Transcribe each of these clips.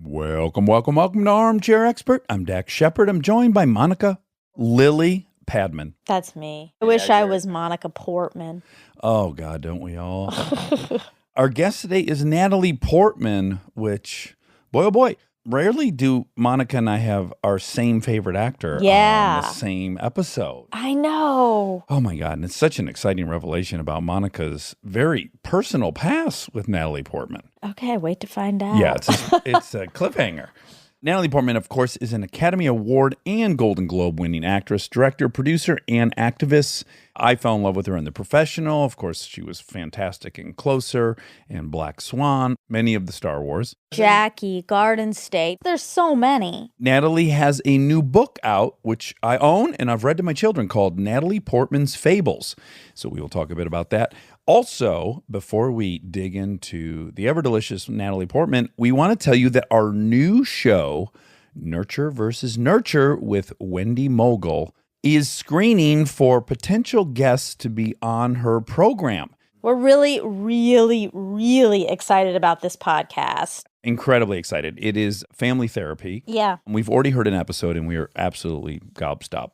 Welcome to Armchair Expert. I'm Dax Shepard. I'm joined by Monica Lily Portman. That's me. I wish I was Monica Portman. Oh, God, don't we all? Our guest today is Natalie Portman, which, boy, oh boy, rarely do Monica and I have our same favorite actor on the same episode. I know. Oh, my God. And it's such an exciting revelation about Monica's very personal past with Natalie Portman. Okay, wait to find out. Yeah, it's a cliffhanger. Natalie Portman, of course, is an Academy Award and Golden Globe winning actress, director, producer, and activist. I fell in love with her in The Professional. Of course, she was fantastic in Closer and Black Swan, many of the Star Wars. Jackie, Garden State. There's so many. Natalie has a new book out, which I own and I've read to my children, called Natalie Portman's Fables. So we will talk a bit about that. Also, before we dig into the ever-delicious Natalie Portman, we want to tell you that our new show, Nurture versus Nurture with Wendy Mogul, is screening for potential guests to be on her program. We're really, really, really excited about this podcast. Incredibly excited. It is family therapy. Yeah. We've already heard an episode and we are absolutely gobstopped.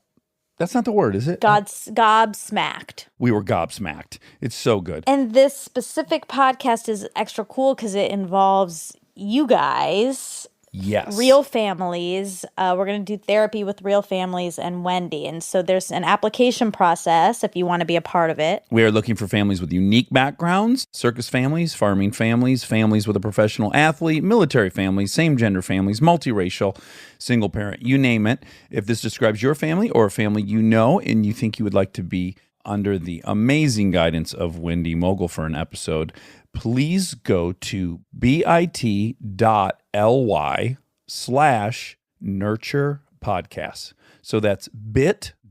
That's not the word, is it? Gobsmacked. We were gobsmacked. It's so good. And this specific podcast is extra cool because it involves you guys. Yes. Real families. We're going to do therapy with real families and Wendy. And so there's an application process if you want to be a part of it. We are looking for families with unique backgrounds, circus families, farming families, families with a professional athlete, military families, same-gender families, multiracial, single parent, you name it. If this describes your family or a family you know and you think you would like to be under the amazing guidance of Wendy Mogul for an episode, please go to bit.ly/nurture podcast. So that's bit.ly/nurture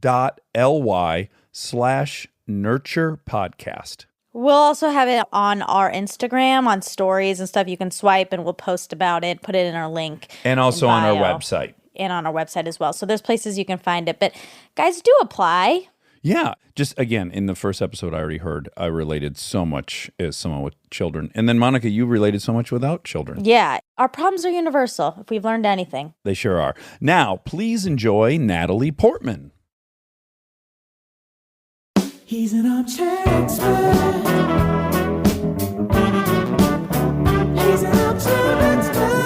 podcast. We'll also have it on our Instagram, on stories and stuff. You can swipe and we'll post about it, put it in our link. And also on our website. And on our website as well. So there's places you can find it. But guys, do apply. Yeah. Just again, in the first episode I already heard, I related so much as someone with children. And then Monica, you related so much without children. Yeah. Our problems are universal, if we've learned anything. They sure are. Now, please enjoy Natalie Portman. He's an armchair expert. He's an armchair expert.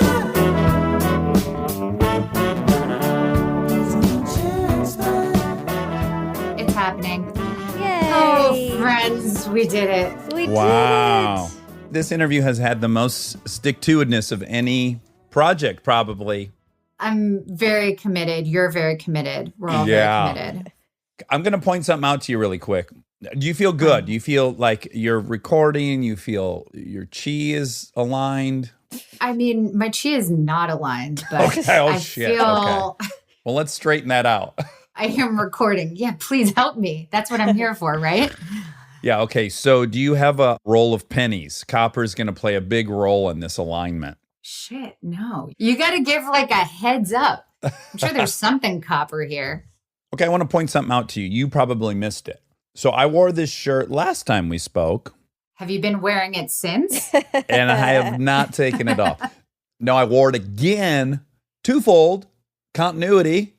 Happening. Yay. Oh, friends, we did it. We Wow. did it. This interview has had the most stick-to-itiveness of any project, probably. I'm very committed. You're very committed. We're all very committed. I'm going to point something out to you really quick. Do you feel good? Do you feel like you're recording? You feel your chi is aligned? I mean, my chi is not aligned, but Okay. Oh, I shit. feel Okay. Well, let's straighten that out. I am recording. Yeah, please help me. That's what I'm here for, right? Yeah, okay. So do you have a roll of pennies? Copper is going to play a big role in this alignment. Shit, no. You got to give like a heads up. I'm sure there's something copper here. Okay, I want to point something out to you. You probably missed it. So I wore this shirt last time we spoke. Have you been wearing it since? And I have not taken it off. No, I wore it again, twofold, continuity.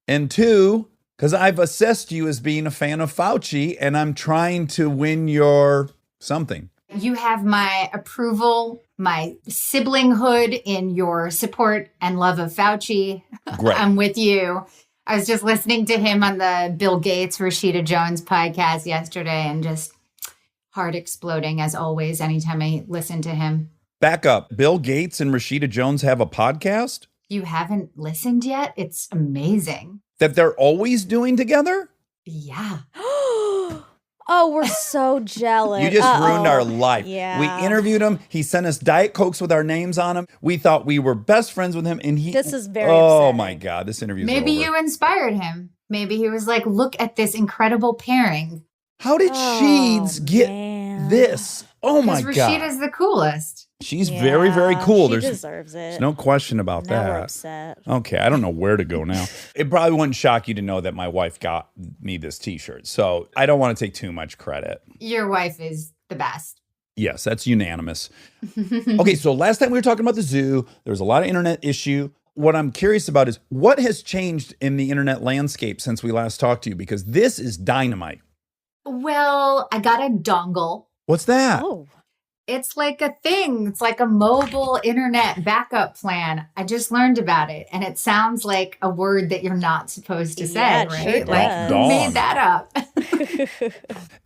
And two, because I've assessed you as being a fan of Fauci, and I'm trying to win your something. You have my approval, my siblinghood in your support and love of Fauci. Great. I'm with you. I was just listening to him on the Bill Gates, Rashida Jones podcast yesterday and just heart exploding as always anytime I listen to him. Back up. Bill Gates and Rashida Jones have a podcast? You haven't listened yet? It's amazing. That they're always doing together? Yeah. Oh, we're so jealous. You just ruined our life. Yeah. We interviewed him. He sent us Diet Cokes with our names on them. We thought we were best friends with him. And This is very Oh, upsetting. my God. This interview is Maybe over. you inspired him. Maybe he was like, look at this incredible pairing. How did Sheeds get man. this? Oh, my Because God. Rashida's the coolest. She's very, very cool. She There's deserves it. There's no question about Now we're that. upset. Okay, I don't know where to go now. It probably wouldn't shock you to know that my wife got me this t-shirt. So I don't want to take too much credit. Your wife is the best. Yes, that's unanimous. Okay, so last time we were talking about the zoo, there was a lot of internet issue. What I'm curious about is what has changed in the internet landscape since we last talked to you? Because this is dynamite. Well, I got a dongle. What's that? Oh, It's like a thing. It's like a mobile internet backup plan. I just learned about it, and it sounds like a word that you're not supposed to say, Yeah, it right? sure Like, does. who Dong. made that up?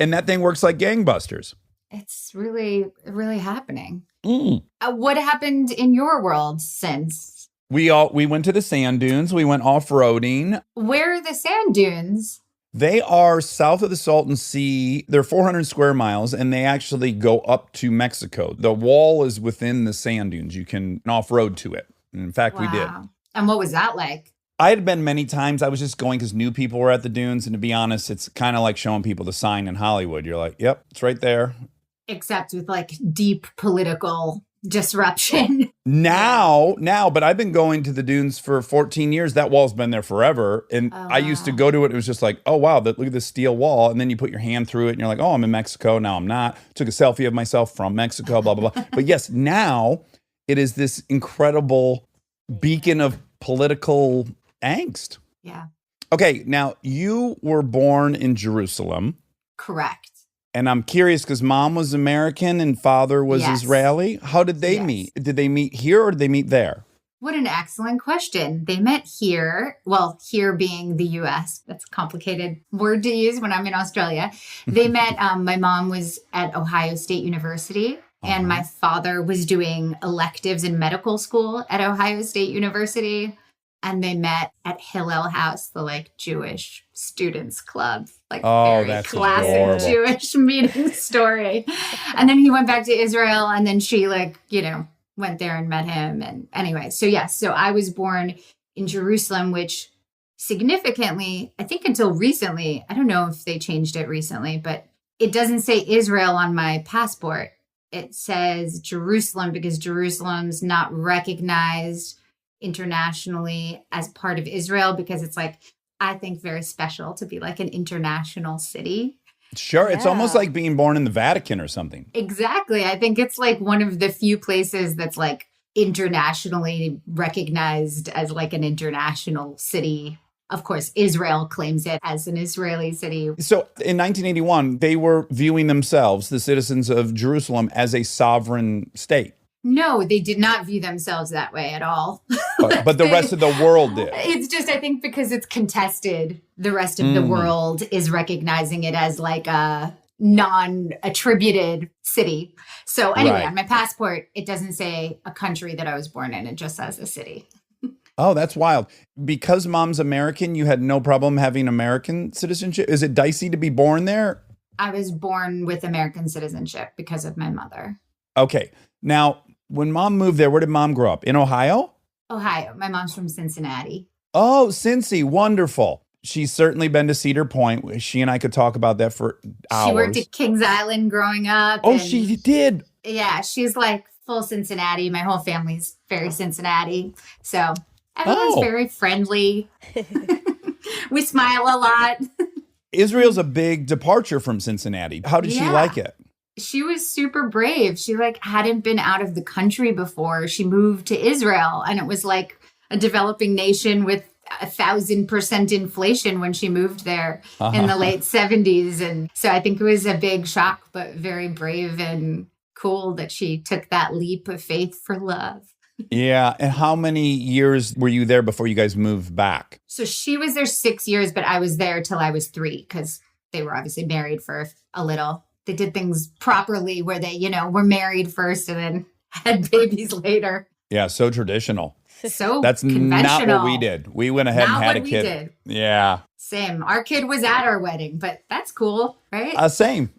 And that thing works like gangbusters. It's really happening. Mm. What happened in your world since? We went to the sand dunes. We went off-roading. Where are the sand dunes? They are south of the Salton Sea. They're 400 square miles, and they actually go up to Mexico. The wall is within the sand dunes. You can off-road to it. And in fact, we did. And what was that like? I had been many times. I was just going because new people were at the dunes. And to be honest, it's kind of like showing people the sign in Hollywood. You're like, yep, it's right there. Except with like deep political disruption. Now, but I've been going to the dunes for 14 years. That wall's been there forever. And Oh, I used to wow. go to it. It was just like, oh, wow, look at this steel wall. And then you put your hand through it and you're like, oh, I'm in Mexico. Now I'm not. Took a selfie of myself from Mexico, blah, blah, blah. But yes, now it is this incredible beacon of political angst. Yeah, Okay, now you were born in Jerusalem. correct. And I'm curious because mom was American and father was Yes. Israeli. How did they Yes. meet? Did they meet here or did they meet there? What an excellent question. They met here. Well, here being the US. That's a complicated word to use when I'm in Australia. They met, my mom was at Ohio State University, and my father was doing electives in medical school at Ohio State University. And they met at Hillel House, the like Jewish students club, like Oh, very that's classic adorable. Jewish meeting story. And then he went back to Israel, and then she went there and met him. And anyway, so I was born in Jerusalem, which significantly, I think until recently, I don't know if they changed it recently, but it doesn't say Israel on my passport. It says Jerusalem because Jerusalem's not recognized internationally as part of Israel because it's like, I think very special to be like an international city. Sure. It's almost Yeah. like being born in the Vatican or something. Exactly. I think it's like one of the few places that's like internationally recognized as like an international city. Of course, Israel claims it as an Israeli city. So in 1981, they were viewing themselves, the citizens of Jerusalem, as a sovereign state. No, they did not view themselves that way at all. But the rest of the world did. It's just, I think because it's contested, the rest of the world is recognizing it as like a non-attributed city. So anyway, Right. on my passport, it doesn't say a country that I was born in. It just says a city. Oh, that's wild. Because mom's American, you had no problem having American citizenship? Is it dicey to be born there? I was born with American citizenship because of my mother. Okay. Now, when mom moved there, where did mom grow up? In Ohio? Ohio. My mom's from Cincinnati. Oh, Cincy. Wonderful. She's certainly been to Cedar Point. She and I could talk about that for hours. She worked at Kings Island growing up. Oh, and she did. Yeah, she's like full Cincinnati. My whole family's very Cincinnati. So everyone's Oh. very friendly. We smile a lot. Israel's a big departure from Cincinnati. How did she Yeah. like it? She was super brave. She like hadn't been out of the country before. She moved to Israel, and it was like a developing nation with 1,000% inflation when she moved there in the late 70s. And so I think it was a big shock, but very brave and cool that she took that leap of faith for love. Yeah. And how many years were you there before you guys moved back? So she was there 6 years, but I was there till I was 3 because they were obviously married for a little. They did things properly where they, were married first and then had babies later. Yeah. So traditional. So That's conventional. not what we did. We went ahead Not and had a what we kid. did. Yeah. Same. Our kid was at our wedding, but that's cool, right? Same.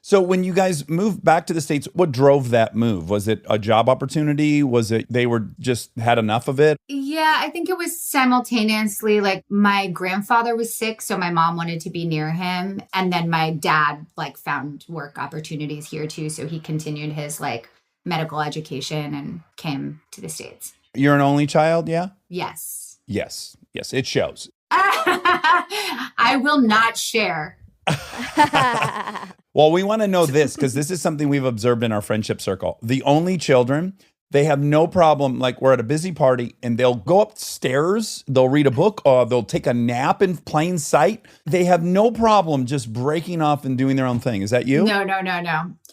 So when you guys moved back to the States, what drove that move? Was it a job opportunity? Was it they were just had enough of it? Yeah, I think it was simultaneously like my grandfather was sick, so my mom wanted to be near him. And then my dad found work opportunities here too. So he continued his medical education and came to the States. You're an only child, yeah? Yes. Yes. Yes, it shows. I will not share Well, we want to know this because this is something we've observed in our friendship circle. The only children, they have no problem. Like we're at a busy party and they'll go upstairs, they'll read a book, or they'll take a nap in plain sight. They have no problem just breaking off and doing their own thing. Is that you? No.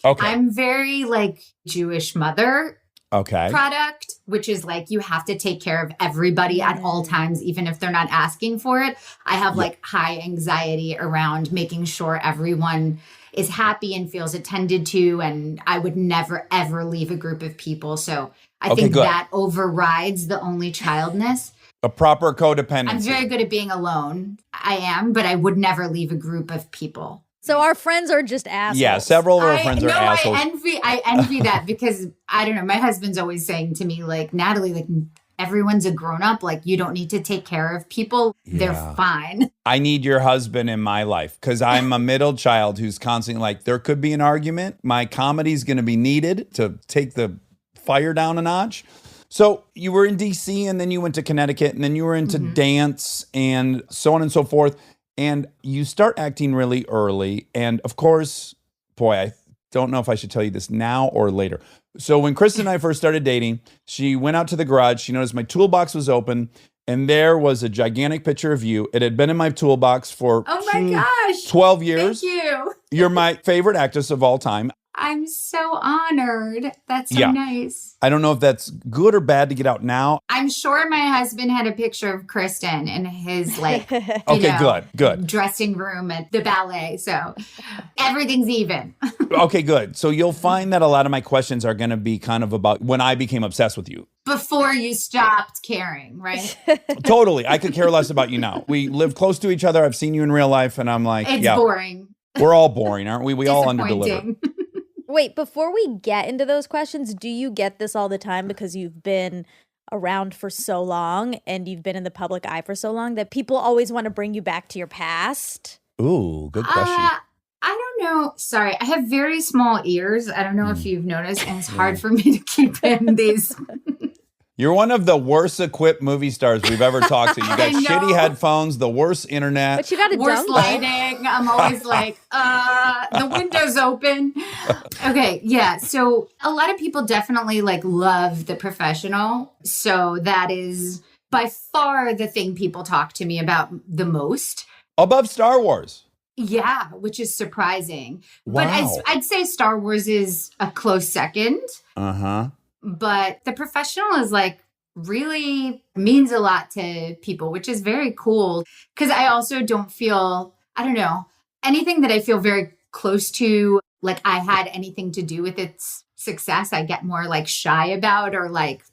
Okay. I'm very like Jewish mother Okay. product, which is like you have to take care of everybody at all times, even if they're not asking for it. I have like high anxiety around making sure everyone is happy and feels attended to. And I would never, ever leave a group of people. So I think good. that overrides the only childness. A proper codependency. I'm very good at being alone. I am, but I would never leave a group of people. So our friends are just assholes. Yeah, several of our friends are assholes. I envy that because I don't know. My husband's always saying to me, like, Natalie, like everyone's a grown up. Like you don't need to take care of people. They're fine. I need your husband in my life because I'm a middle child who's constantly like, there could be an argument. My comedy's going to be needed to take the fire down a notch. So you were in DC and then you went to Connecticut and then you were into dance and so on and so forth. And you start acting really early. And of course, boy, I don't know if I should tell you this now or later. So when Kristen and I first started dating, she went out to the garage. She noticed my toolbox was open and there was a gigantic picture of you. It had been in my toolbox for Oh my gosh. 12 years. Thank you. You're my favorite actress of all time. I'm so honored. That's so nice. I don't know if that's good or bad to get out now. I'm sure my husband had a picture of Kristen in his like Good. dressing room at the ballet. So everything's even. Okay, good. So you'll find that a lot of my questions are going to be kind of about when I became obsessed with you. Before you stopped caring, right? Totally. I could care less about you now. We live close to each other. I've seen you in real life and I'm like, It's boring. We're all boring, aren't we? We all underdeliver. Disappointing. Wait, before we get into those questions, do you get this all the time because you've been around for so long and you've been in the public eye for so long that people always want to bring you back to your past? Ooh, good question. I don't know. Sorry, I have very small ears. I don't know if you've noticed, and it's hard for me to keep in these. You're one of the worst equipped movie stars we've ever talked to. You got shitty headphones, the worst internet. But you got a worst dongle. lighting. I'm always like, the window's open. Okay, yeah. So a lot of people definitely like love The Professional. So that is by far the thing people talk to me about the most. Above Star Wars. Yeah, which is surprising. Wow. But I'd say Star Wars is a close second. Uh-huh. But The Professional is like really means a lot to people, which is very cool. Because I also don't feel, I don't know, anything that I feel very close to, like I had anything to do with its success, I get more like shy about or like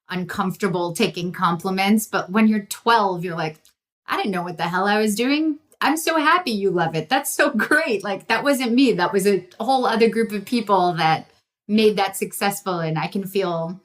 uncomfortable taking compliments. But when you're 12, you're like, I didn't know what the hell I was doing. I'm so happy you love it. That's so great. Like that wasn't me. That was a whole other group of people that made that successful, and I can feel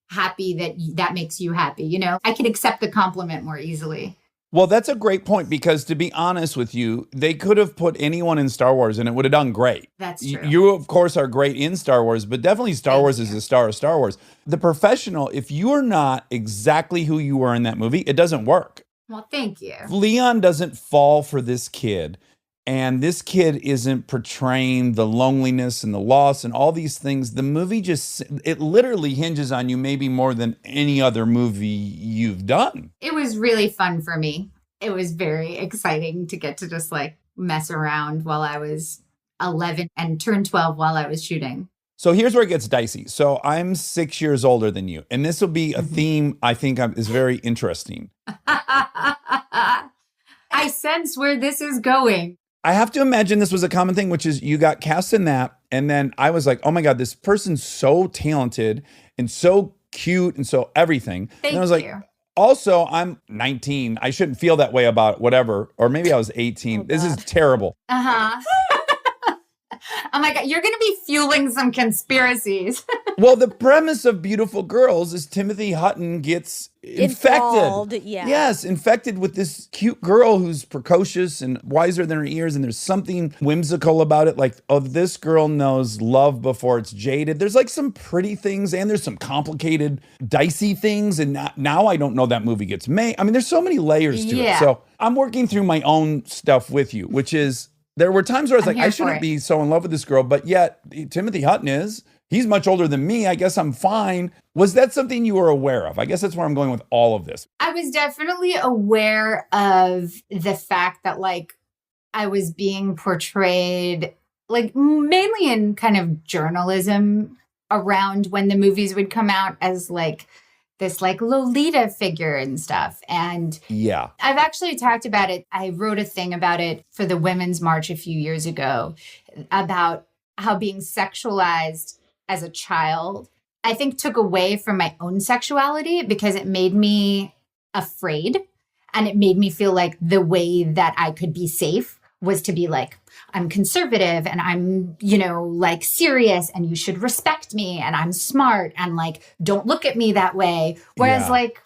happy that that makes you happy. You know, I can accept the compliment more easily. Well, that's a great point because to be honest with you, they could have put anyone in Star Wars and it would have done great. That's true. You, of course, are great in Star Wars, but definitely Star Wars is the star of Star Wars. The Professional, if you are not exactly who you were in that movie, it doesn't work. Well, thank you. Leon doesn't fall for this kid. And this kid isn't portraying the loneliness and the loss and all these things. The movie it literally hinges on you maybe more than any other movie you've done. It was really fun for me. It was very exciting to get to just like mess around while I was 11 and turned 12 while I was shooting. So here's where it gets dicey. So I'm 6 years older than you. And this will be a theme I think is very interesting. I sense where this is going. I have to imagine this was a common thing, which is you got cast in that. And then I was like, oh my God, this person's so talented and so cute and so everything. Thank and I was you. like, also, I'm 19. I shouldn't feel that way about whatever. Or maybe I was 18. Oh, this is God. terrible. Uh-huh. Oh my God, you're going to be fueling some conspiracies. Well, the premise of Beautiful Girls is Timothy Hutton gets Enthralled, infected. yeah. Yes, infected with this cute girl who's precocious and wiser than her years. And there's something whimsical about it. Like, oh, this girl knows love before it's jaded. There's like some pretty things and there's some complicated, dicey things. And now I don't know that movie gets made. I mean, there's so many layers to it. Yeah. So I'm working through my own stuff with you, which is, There were times where I was I'm like, I here for shouldn't it. be so in love with this girl, but yet Timothy Hutton is. He's much older than me. I guess I'm fine. Was that something you were aware of? I guess that's where I'm going with all of this. I was definitely aware of the fact that like I was being portrayed like mainly in kind of journalism around when the movies would come out as like this like Lolita figure and stuff. And Yeah. I've actually talked about it. I wrote a thing about it for the Women's March a few years ago about how being sexualized as a child, I think took away from my own sexuality because it made me afraid. And it made me feel like the way that I could be safe was to be like, I'm conservative and I'm, you know, like serious and you should respect me and I'm smart and like, don't look at me that way. Whereas Yeah. like,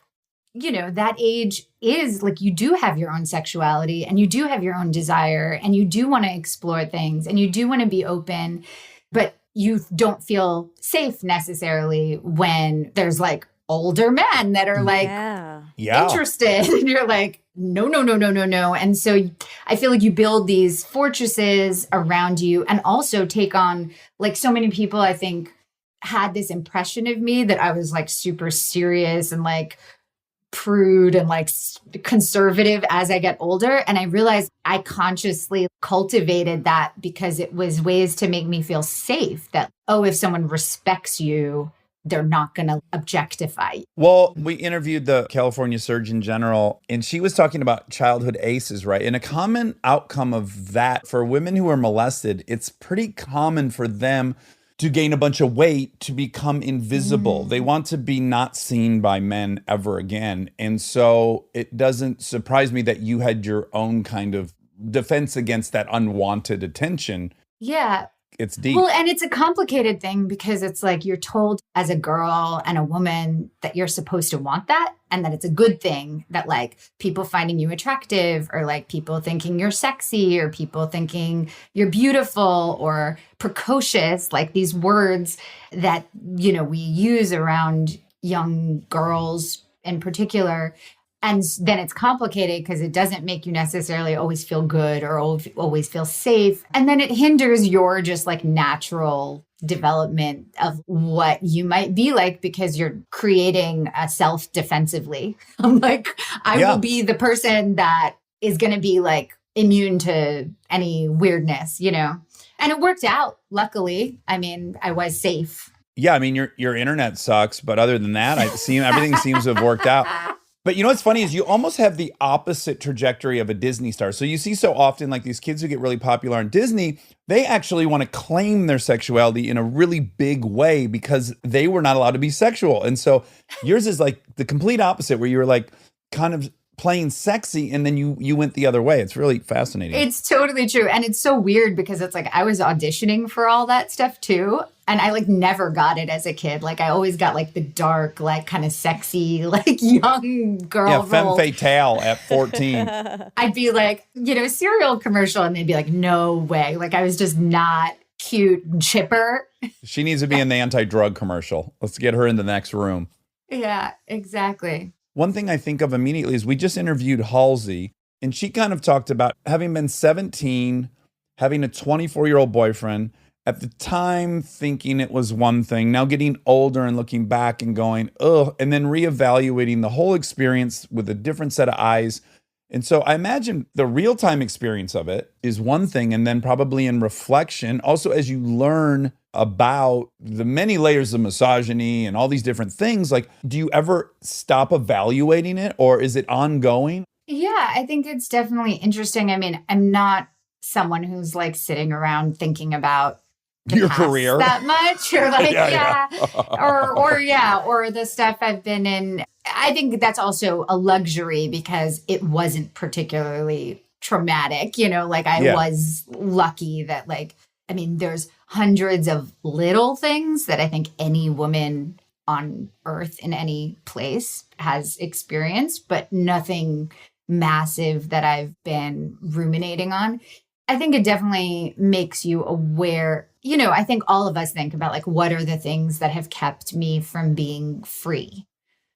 you know, that age is like, you do have your own sexuality and you do have your own desire and you do want to explore things and you do want to be open, but you don't feel safe necessarily when there's like older men that are like, Yeah. interested and you're like no. And so I feel like you build these fortresses around you and also take on like so many people I think had this impression of me that I was like super serious and like prude and like conservative as I get older. And I realized I consciously cultivated that because it was ways to make me feel safe that, oh, if someone respects you, they're not going to objectify you. Well, we interviewed the California Surgeon General, and she was talking about childhood ACEs, right? And a common outcome of that for women who are molested, it's pretty common for them to gain a bunch of weight to become invisible. They want to be not seen by men ever again. And so it doesn't surprise me that you had your own kind of defense against that unwanted attention. Yeah. It's deep. Well, and it's a complicated thing because it's like you're told as a girl and a woman that you're supposed to want that and that it's a good thing that like people finding you attractive or like people thinking you're sexy or people thinking you're beautiful or precocious, like these words that, you know, we use around young girls in particular. And then it's complicated because it doesn't make you necessarily always feel good or always feel safe. And then it hinders your just like natural development of what you might be like because you're creating a self defensively. I'm like, I will be the person that is going to be like immune to any weirdness, you know? And it worked out, luckily. I mean, I was safe. Yeah, I mean, your internet sucks, but other than that, everything seems to have worked out. But you know what's funny is you almost have the opposite trajectory of a Disney star. So you see so often like these kids who get really popular on Disney, they actually want to claim their sexuality in a really big way because they were not allowed to be sexual. And so yours is like the complete opposite where you were like kind of playing sexy and then you went the other way. It's really fascinating. It's totally true. And it's so weird because it's like I was auditioning for all that stuff too. And I like never got it as a kid. Like I always got like the dark, like kind of sexy, like young girl femme role. fatale at 14. I'd be like, you know, cereal commercial and they'd be like, no way. Like I was just not cute and chipper. She needs to be in the anti-drug commercial. Let's get her in the next room. Yeah, exactly. One thing I think of immediately is we just interviewed Halsey, and she kind of talked about having been 17, having a 24-year-old boyfriend, at the time thinking it was one thing, now getting older and looking back and going, ugh, and then reevaluating the whole experience with a different set of eyes. And so I imagine the real-time experience of it is one thing, and then probably in reflection, also as you learn about the many layers of misogyny and all these different things, like, do you ever stop evaluating it or is it ongoing? Yeah, I think it's definitely interesting. I mean, I'm not someone who's like sitting around thinking about the Your past career that much or like, Yeah. or the stuff I've been in. I think that's also a luxury because it wasn't particularly traumatic, you know, like I was lucky that like, I mean, there's hundreds of little things that I think any woman on earth in any place has experienced, but nothing massive that I've been ruminating on. I think it definitely makes you aware. You know, I think all of us think about like, what are the things that have kept me from being free?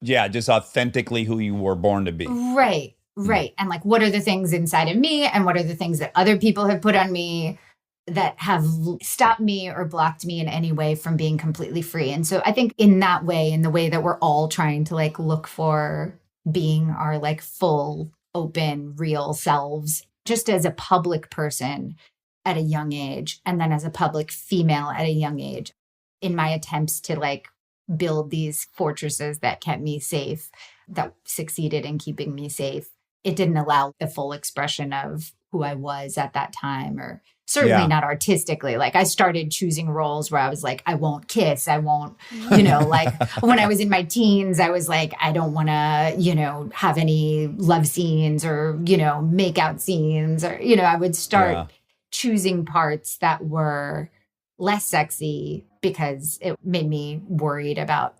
Yeah, just authentically who you were born to be. Right. Right. And like, what are the things inside of me and what are the things that other people have put on me that have stopped me or blocked me in any way from being completely free? And so I think in that way, in the way that we're all trying to like look for being our like full, open, real selves, just as a public person at a young age, and then as a public female at a young age, in my attempts to like build these fortresses that kept me safe, that succeeded in keeping me safe, it didn't allow the full expression of who I was at that time, or certainly not artistically. Like I started choosing roles where I was like, I won't kiss, I won't, like when I was in my teens, I was like, I don't want to, have any love scenes or, make out scenes, or, I would start choosing parts that were less sexy because it made me worried about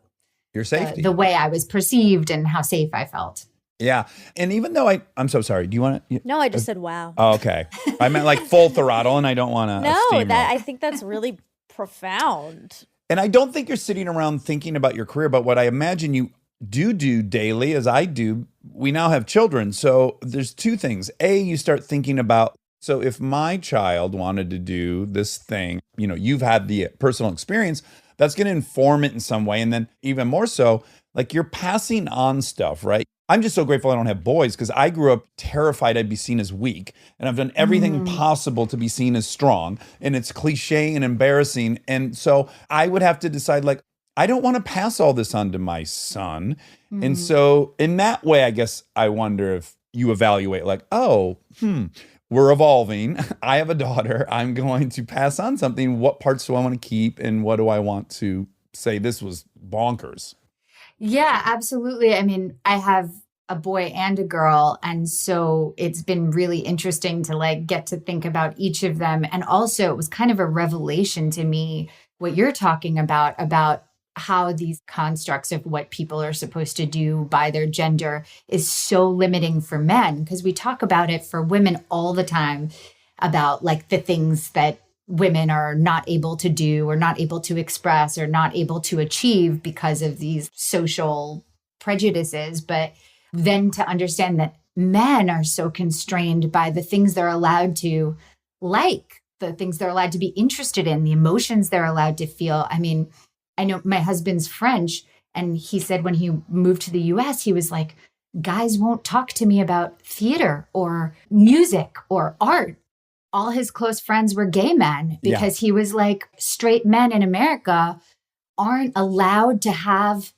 your safety, the way I was perceived and how safe I felt. Yeah. And even though I'm so sorry. Do you want to? No, I just said wow. Oh, okay. I meant like full throttle, and I don't want to. No, I think that's really profound. And I don't think you're sitting around thinking about your career, but what I imagine you do daily, as I do, we now have children. So there's two things. A, you start thinking about, so if my child wanted to do this thing, you've had the personal experience, that's going to inform it in some way. And then even more so, like you're passing on stuff, right? I'm just so grateful I don't have boys because I grew up terrified I'd be seen as weak. And I've done everything possible to be seen as strong. And it's cliche and embarrassing. And so I would have to decide, like, I don't want to pass all this on to my son. And so in that way, I guess I wonder if you evaluate like, we're evolving. I have a daughter. I'm going to pass on something. What parts do I want to keep? And what do I want to say this was bonkers? Yeah, absolutely. I mean, I have a boy and a girl. And so it's been really interesting to like get to think about each of them. And also it was kind of a revelation to me, what you're talking about how these constructs of what people are supposed to do by their gender is so limiting for men. Because we talk about it for women all the time, about like the things that women are not able to do or not able to express or not able to achieve because of these social prejudices. But then to understand that men are so constrained by the things they're allowed to like, the things they're allowed to be interested in, the emotions they're allowed to feel. I mean, I know my husband's French, and he said when he moved to the US, he was like, guys won't talk to me about theater or music or art. All his close friends were gay men because he was like, straight men in America aren't allowed to have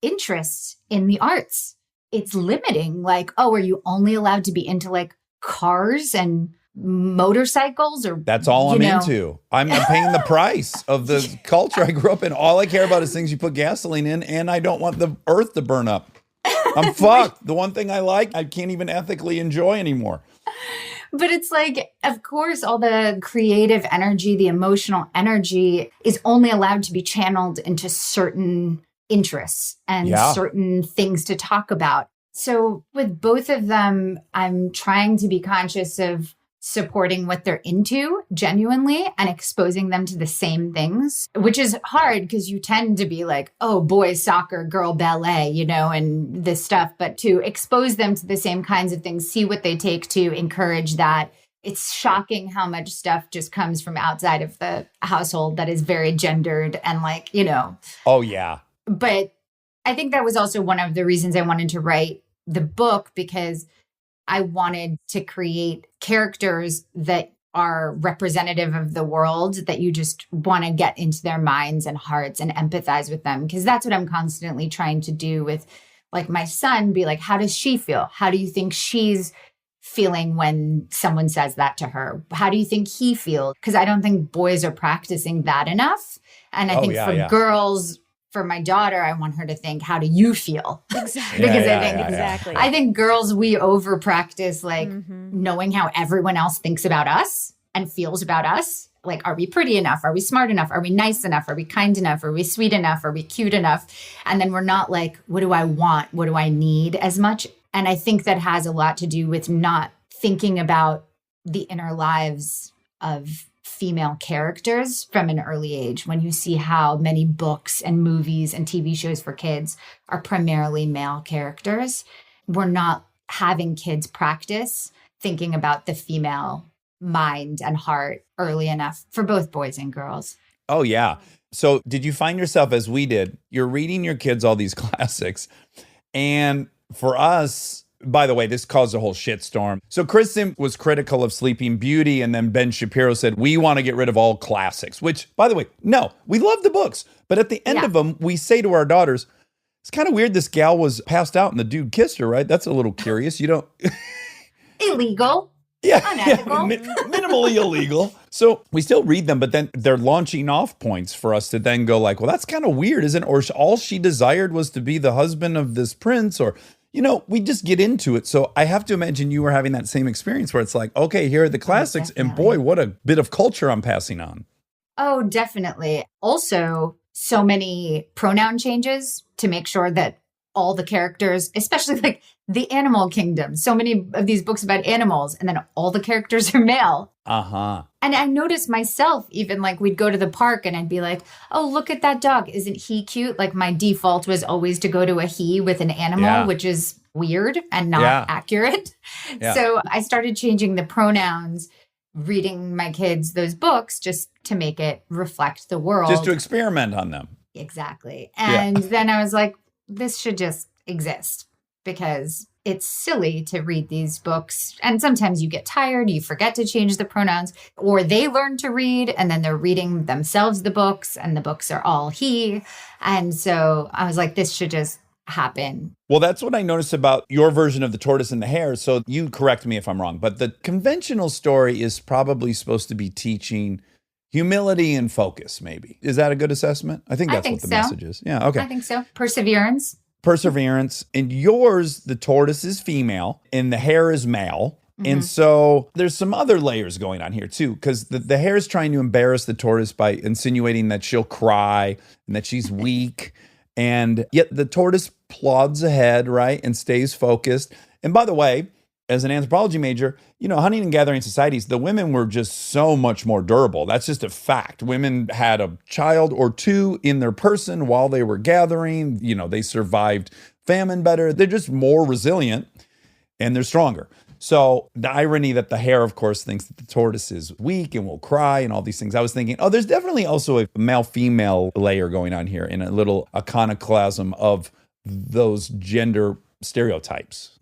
interests in the arts. It's limiting. Like, oh, are you only allowed to be into like cars and motorcycles? Or that's all I'm into. I'm paying the price of the culture I grew up in. All I care about is things you put gasoline in, and I don't want the earth to burn up. I'm fucked. The one thing I like, I can't even ethically enjoy anymore. But it's like, of course, all the creative energy, the emotional energy is only allowed to be channeled into certain interests and certain things to talk about. So with both of them, I'm trying to be conscious of supporting what they're into genuinely and exposing them to the same things, which is hard because you tend to be like, oh, boys soccer, girl ballet, and this stuff. But to expose them to the same kinds of things, see what they take to encourage that. It's shocking how much stuff just comes from outside of the household that is very gendered and like, Oh, yeah. But I think that was also one of the reasons I wanted to write the book, because I wanted to create characters that are representative of the world, that you just want to get into their minds and hearts and empathize with them. Because that's what I'm constantly trying to do with like my son, be like, how does she feel? How do you think she's feeling when someone says that to her? How do you think he feels? Because I don't think boys are practicing that enough. And I think for girls, for my daughter, I want her to think, how do you feel? Exactly. Because Exactly. I think girls, we over practice like knowing how everyone else thinks about us and feels about us. Like, are we pretty enough? Are we smart enough? Are we nice enough? Are we kind enough? Are we sweet enough? Are we cute enough? And then we're not like, what do I want? What do I need as much? And I think that has a lot to do with not thinking about the inner lives of female characters from an early age. When you see how many books and movies and TV shows for kids are primarily male characters, we're not having kids practice thinking about the female mind and heart early enough for both boys and girls. Oh, yeah. So did you find yourself, as we did, you're reading your kids all these classics, and for us, by the way, this caused a whole shitstorm. So Kristen was critical of Sleeping Beauty, and then Ben Shapiro said, we want to get rid of all classics, which, by the way, no, we love the books. But at the end of them, we say to our daughters, it's kind of weird this gal was passed out and the dude kissed her, right? That's a little curious. You don't... Illegal. Yeah, Unethical. Minimally illegal. So we still read them, but then they're launching off points for us to then go like, well, that's kind of weird, isn't it? Or all she desired was to be the husband of this prince, or, you know, we just get into it. So I have to imagine you were having that same experience where it's like, okay, here are the classics, and boy, what a bit of culture I'm passing on. Oh, definitely. Also, so many pronoun changes to make sure that all the characters, especially like the animal kingdom, so many of these books about animals, and then all the characters are male. Uh-huh. And I noticed myself, even like we'd go to the park and I'd be like, oh, look at that dog. Isn't he cute? Like my default was always to go to a he with an animal, which is weird and not accurate. Yeah. So I started changing the pronouns, reading my kids those books just to make it reflect the world. Just to experiment on them. Exactly. And then I was like, this should just exist because it's silly to read these books. And sometimes you get tired, you forget to change the pronouns, or they learn to read and then they're reading themselves the books and the books are all he. And so I was like, this should just happen. Well, that's what I noticed about your version of The Tortoise and the Hare. So you correct me if I'm wrong, but the conventional story is probably supposed to be teaching humility and focus, maybe. Is that a good assessment? I think what the message is. Yeah, okay. I think so. Perseverance. And yours, the tortoise is female and the hare is male. And so there's some other layers going on here too, because the hare is trying to embarrass the tortoise by insinuating that she'll cry and that she's weak. And yet the tortoise plods ahead, right, and stays focused. And by the way, as an anthropology major, you know, hunting and gathering societies, the women were just so much more durable. That's just a fact. Women had a child or two in their person while they were gathering. You know, they survived famine better. They're just more resilient and they're stronger. So the irony that the hare, of course, thinks that the tortoise is weak and will cry and all these things. I was thinking, oh, there's definitely also a male-female layer going on here in a little iconoclasm of those gender stereotypes.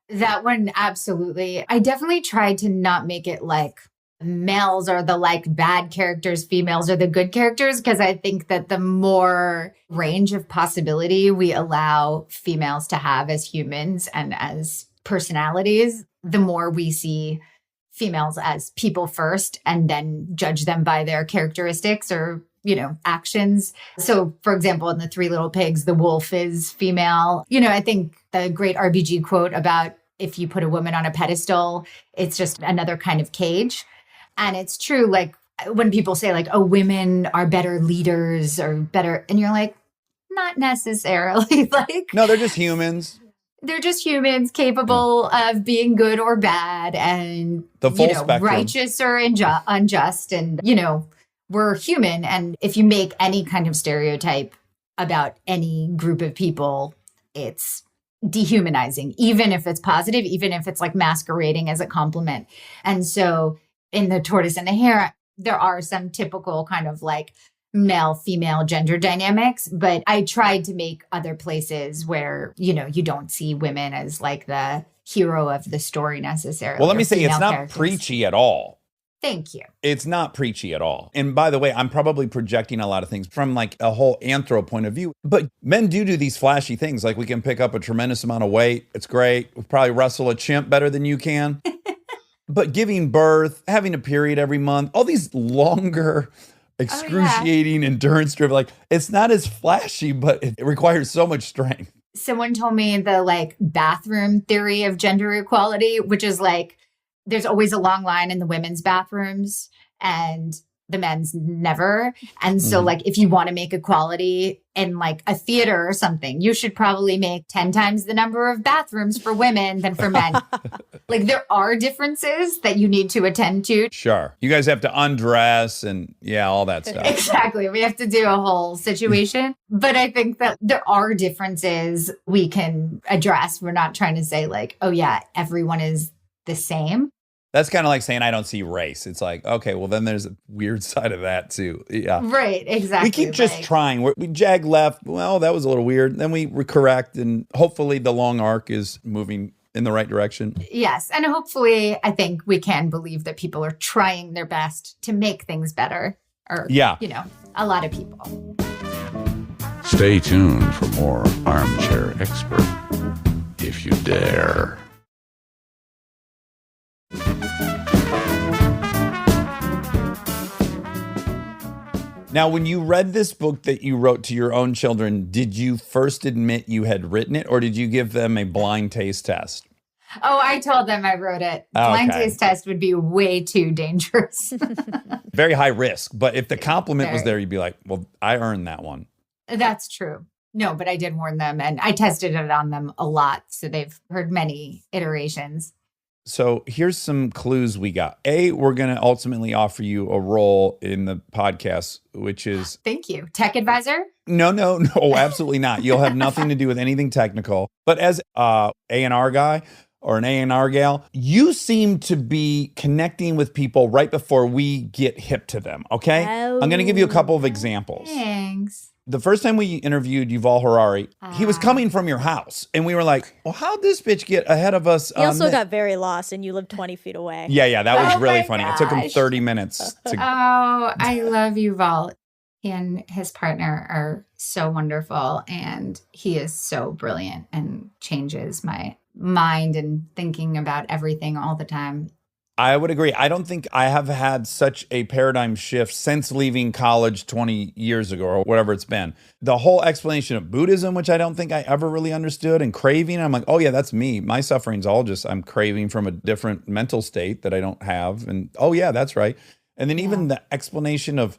That one, absolutely. I definitely tried to not make it like males are the like bad characters, females are the good characters, because I think that the more range of possibility we allow females to have as humans and as personalities, the more we see females as people first and then judge them by their characteristics or, you know, actions. So, for example, in the Three Little Pigs, the wolf is female. You know, I think the great RBG quote about if you put a woman on a pedestal, it's just another kind of cage. And it's true, like when people say like, oh, women are better leaders or better, and you're like, not necessarily. Like, no, they're just humans. They're just humans capable of being good or bad and, the full spectrum. Righteous or unjust. And, you know, we're human. And if you make any kind of stereotype about any group of people, it's dehumanizing, even if it's positive, even if it's like masquerading as a compliment. And so in The Tortoise and the Hare, there are some typical kind of like male-female gender dynamics, but I tried to make other places where, you know, you don't see women as like the hero of the story necessarily. Well, let me say, it's not preachy at all. Thank you. It's not preachy at all. And by the way, I'm probably projecting a lot of things from like a whole anthro point of view. But men do these flashy things. Like we can pick up a tremendous amount of weight. It's great. We probably wrestle a chimp better than you can. But giving birth, having a period every month, all these longer, excruciating endurance driven, like it's not as flashy, but it requires so much strength. Someone told me the like bathroom theory of gender equality, which is like, there's always a long line in the women's bathrooms and the men's never. And so like, if you want to make equality in like a theater or something, you should probably make 10 times the number of bathrooms for women than for men. Like there are differences that you need to attend to. Sure. You guys have to undress and all that stuff. Exactly. We have to do a whole situation. But I think that there are differences we can address. We're not trying to say like, oh yeah, everyone is the same. That's kind of like saying I don't see race. It's like, okay, well then there's a weird side of that too. Yeah. Right, exactly. We keep just trying. We jag left. Well, that was a little weird. Then we correct, and hopefully the long arc is moving in the right direction. Yes. And hopefully I think we can believe that people are trying their best to make things better. Or, you know, a lot of people. Stay tuned for more Armchair Expert, if you dare. Now, when you read this book that you wrote to your own children, did you first admit you had written it, or did you give them a blind taste test? Oh, I told them I wrote it. Blind taste test would be way too dangerous. Very high risk. But if the compliment was there, you'd be like, well, I earned that one. That's true. No, but I did warn them, and I tested it on them a lot. So they've heard many iterations. So here's some clues we got. A, we're going to ultimately offer you a role in the podcast, which is... Thank you. Tech advisor? No, absolutely not. You'll have nothing to do with anything technical. But as a A&R guy or an A&R gal, you seem to be connecting with people right before we get hip to them, okay? Oh. I'm going to give you a couple of examples. Thanks. The first time we interviewed Yuval Harari, he was coming from your house. And we were like, well, how'd this bitch get ahead of us? He also got very lost and you lived 20 feet away. Yeah, that was really my funny. It took him gosh. 30 minutes to... Oh, I love Yuval. He and his partner are so wonderful. And he is so brilliant and changes my mind and thinking about everything all the time. I would agree. I don't think I have had such a paradigm shift since leaving college 20 years ago or whatever it's been. The whole explanation of Buddhism, which I don't think I ever really understood, and craving, I'm like, oh yeah, that's me. My suffering's all just I'm craving from a different mental state that I don't have. And oh yeah, that's right. And then even the explanation of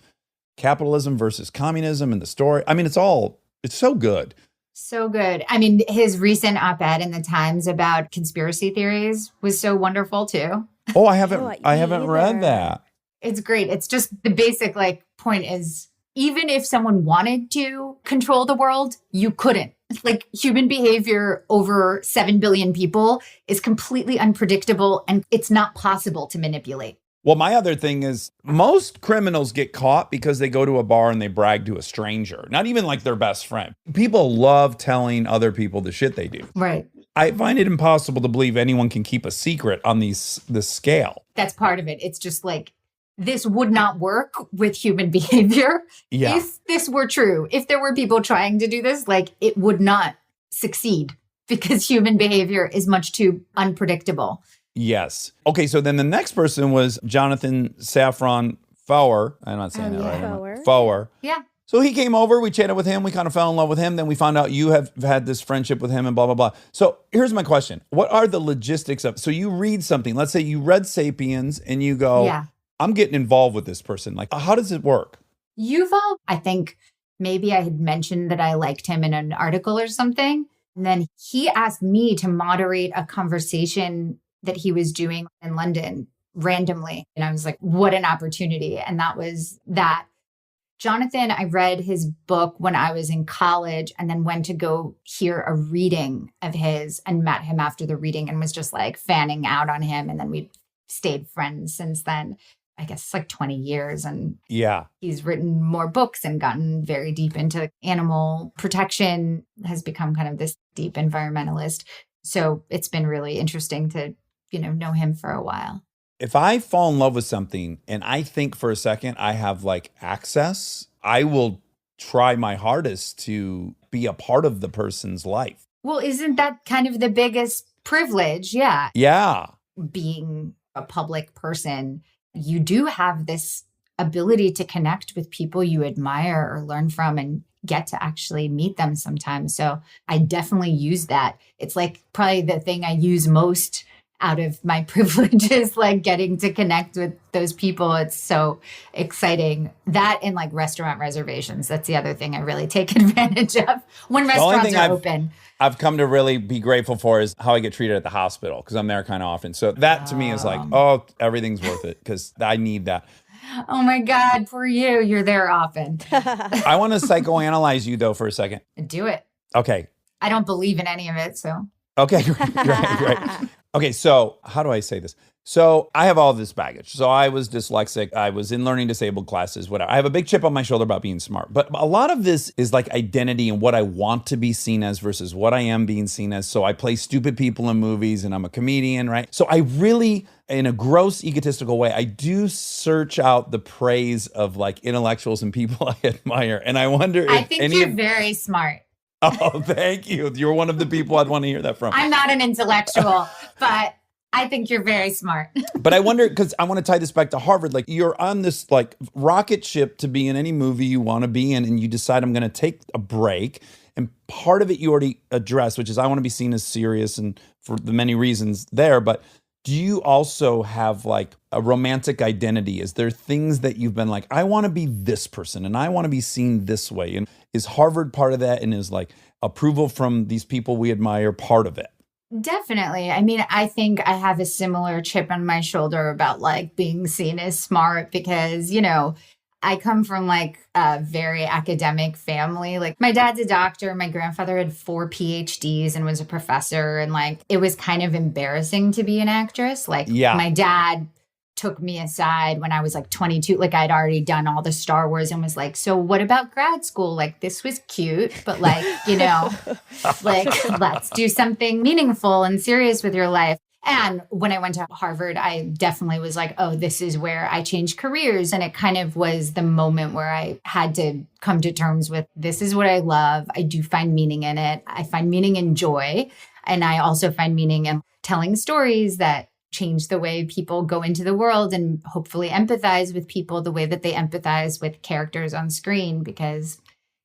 capitalism versus communism and the story. I mean, it's so good. So good. I mean, his recent op-ed in the Times about conspiracy theories was so wonderful too. Oh, I haven't read that. It's great. It's just the basic point is even if someone wanted to control the world, you couldn't. Like human behavior over 7 billion people is completely unpredictable and it's not possible to manipulate. Well, my other thing is most criminals get caught because they go to a bar and they brag to a stranger, not even like their best friend. People love telling other people the shit they do. Right. I find it impossible to believe anyone can keep a secret on this scale. That's part of it. It's just like, this would not work with human behavior. Yeah. If this were true, if there were people trying to do this, it would not succeed because human behavior is much too unpredictable. Yes. Okay, so then the next person was Jonathan Safran Foer. I'm not saying that right. Foer. Yeah. So he came over, we chatted with him, we kind of fell in love with him. Then we found out you have had this friendship with him and blah, blah, blah. So here's my question. What are the logistics of, so you read something, let's say you read Sapiens and you go, I'm getting involved with this person. How does it work? Yuval, I think maybe I had mentioned that I liked him in an article or something. And then he asked me to moderate a conversation that he was doing in London randomly. And I was like, what an opportunity. And that was that. Jonathan, I read his book when I was in college and then went to go hear a reading of his and met him after the reading and was just fanning out on him. And then we stayed friends since then. I guess 20 years. And he's written more books and gotten very deep into animal protection, has become kind of this deep environmentalist. So it's been really interesting to, know him for a while. If I fall in love with something and I think for a second I have access, I will try my hardest to be a part of the person's life. Well, isn't that kind of the biggest privilege? Yeah. Yeah. Being a public person, you do have this ability to connect with people you admire or learn from and get to actually meet them sometimes. So I definitely use that. It's probably the thing I use most out of my privileges, like getting to connect with those people. It's so exciting. That and like restaurant reservations. That's the other thing I really take advantage of when restaurants are open. I've come to really be grateful for is how I get treated at the hospital because I'm there kind of often. So that to me is like, oh, everything's worth it because I need that. Oh my God, poor you. You're there often. I want to psychoanalyze you though for a second. Do it. Okay. I don't believe in any of it, so. Okay, right. Okay, so how do I say this? So I have all this baggage. So I was dyslexic. I was in learning disabled classes, whatever. I have a big chip on my shoulder about being smart. But a lot of this is like identity and what I want to be seen as versus what I am being seen as. So I play stupid people in movies and I'm a comedian, right? So I really, in a gross egotistical way, I do search out the praise of like intellectuals and people I admire. And I wonder if I think you're very smart. Oh, thank you. You're one of the people I'd want to hear that from. I'm not an intellectual, but I think you're very smart. But I wonder, because I want to tie this back to Harvard, like you're on this like rocket ship to be in any movie you want to be in, and you decide I'm going to take a break. And part of it you already addressed, which is I want to be seen as serious and for the many reasons there. But do you also have like a romantic identity? Is there things that you've been like, I want to be this person and I want to be seen this way? And is Harvard part of that? And is like approval from these people we admire part of it? Definitely. I mean, I think I have a similar chip on my shoulder about like being seen as smart because, you know, I come from like a very academic family. Like my dad's a doctor. My grandfather had 4 PhDs and was a professor. And like, it was kind of embarrassing to be an actress. Like my dad took me aside when I was like 22. Like I'd already done all the Star Wars and was like, so what about grad school? Like this was cute, but like, you know, like let's do something meaningful and serious with your life. And when I went to Harvard, I definitely was like, oh, this is where I changed careers. And it kind of was the moment where I had to come to terms with this is what I love. I do find meaning in it. I find meaning in joy. And I also find meaning in telling stories that change the way people go into the world and hopefully empathize with people the way that they empathize with characters on screen. Because,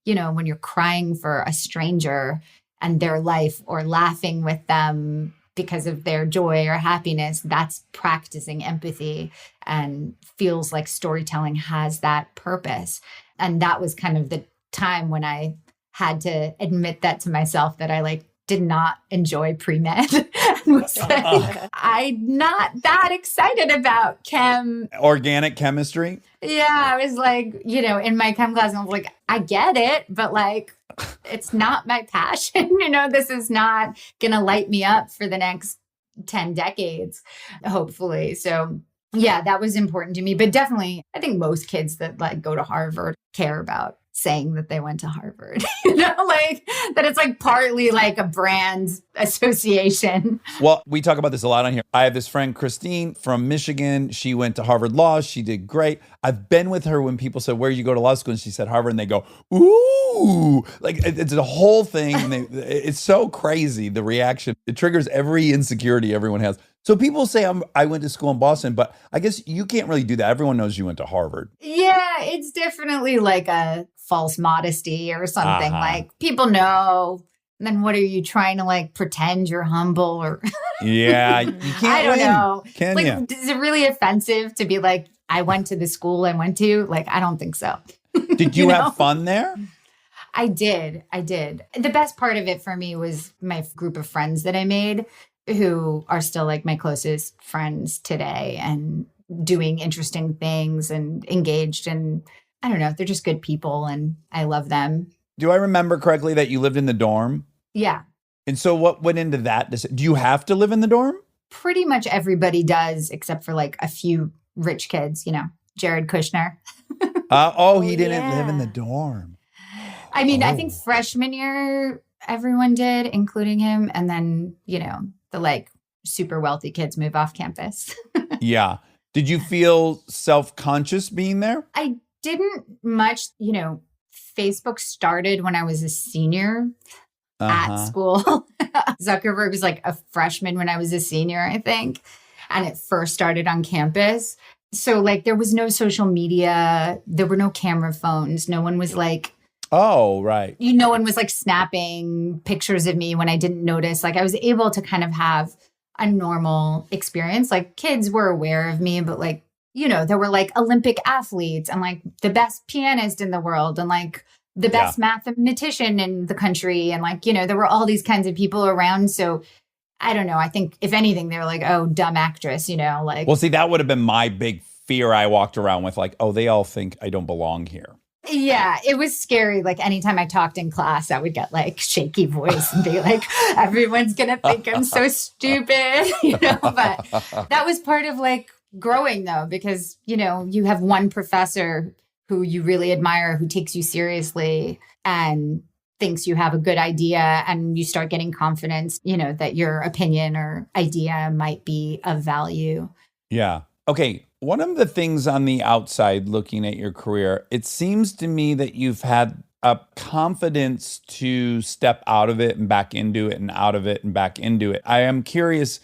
you know, when you're crying for a stranger and their life or laughing with them because of their joy or happiness, that's practicing empathy and feels like storytelling has that purpose. And that was kind of the time when I had to admit that to myself that I like did not enjoy pre-med and was like, I'm not that excited about chem. Organic chemistry? Yeah, I was like, you know, in my chem class, and I was like, I get it, but like, it's not my passion. You know, this is not going to light me up for the next 10 decades, hopefully. So yeah, that was important to me. But definitely, I think most kids that like go to Harvard care about saying that they went to Harvard, you know, like that it's like partly like a brand association. Well, we talk about this a lot on here. I have this friend, Christine from Michigan. She went to Harvard Law. She did great. I've been with her when people said, where did you go to law school? And she said Harvard, and they go, ooh, like it's a whole thing. And it's so crazy, the reaction. It triggers every insecurity everyone has. So people say I went to school in Boston, but I guess you can't really do that. Everyone knows you went to Harvard. Yeah, it's definitely like a false modesty or something. Like people know. And then what are you trying to like pretend you're humble or? Yeah, you can't. I don't know. Can like, you? Is it really offensive to be like, I went to the school I went to? Like, I don't think so. Did you have fun there? I did. The best part of it for me was my group of friends that I made who are still like my closest friends today and doing interesting things and engaged. And I don't know, they're just good people and I love them. Do I remember correctly that you lived in the dorm? Yeah. And so what went into that? Do you have to live in the dorm? Pretty much everybody does, except for like a few rich kids, you know, Jared Kushner. He didn't live in the dorm. I mean, I think freshman year, everyone did, including him. And then, you know, the like super wealthy kids move off campus. Yeah. Did you feel self-conscious being there? I didn't much, you know, Facebook started when I was a senior at school. Zuckerberg was like a freshman when I was a senior, I think. And it first started on campus. So like there was no social media. There were no camera phones. No one was like, oh, right. No one was like snapping pictures of me when I didn't notice. Like I was able to kind of have a normal experience. Like kids were aware of me, but like, you know, there were like Olympic athletes and like the best pianist in the world and like the best mathematician in the country. And like, you know, there were all these kinds of people around. So I don't know. I think if anything, they were like, oh, dumb actress, you know, like. Well, see, that would have been my big fear I walked around with, like, oh, they all think I don't belong here. Yeah, it was scary. Like anytime I talked in class, I would get like shaky voice and be like, everyone's going to think I'm so stupid, you know, but that was part of like growing though, because, you know, you have one professor who you really admire, who takes you seriously and thinks you have a good idea, and you start getting confidence, you know, that your opinion or idea might be of value. Yeah. Okay. One of the things on the outside looking at your career, it seems to me that you've had a confidence to step out of it and back into it and out of it and back into it. I am curious,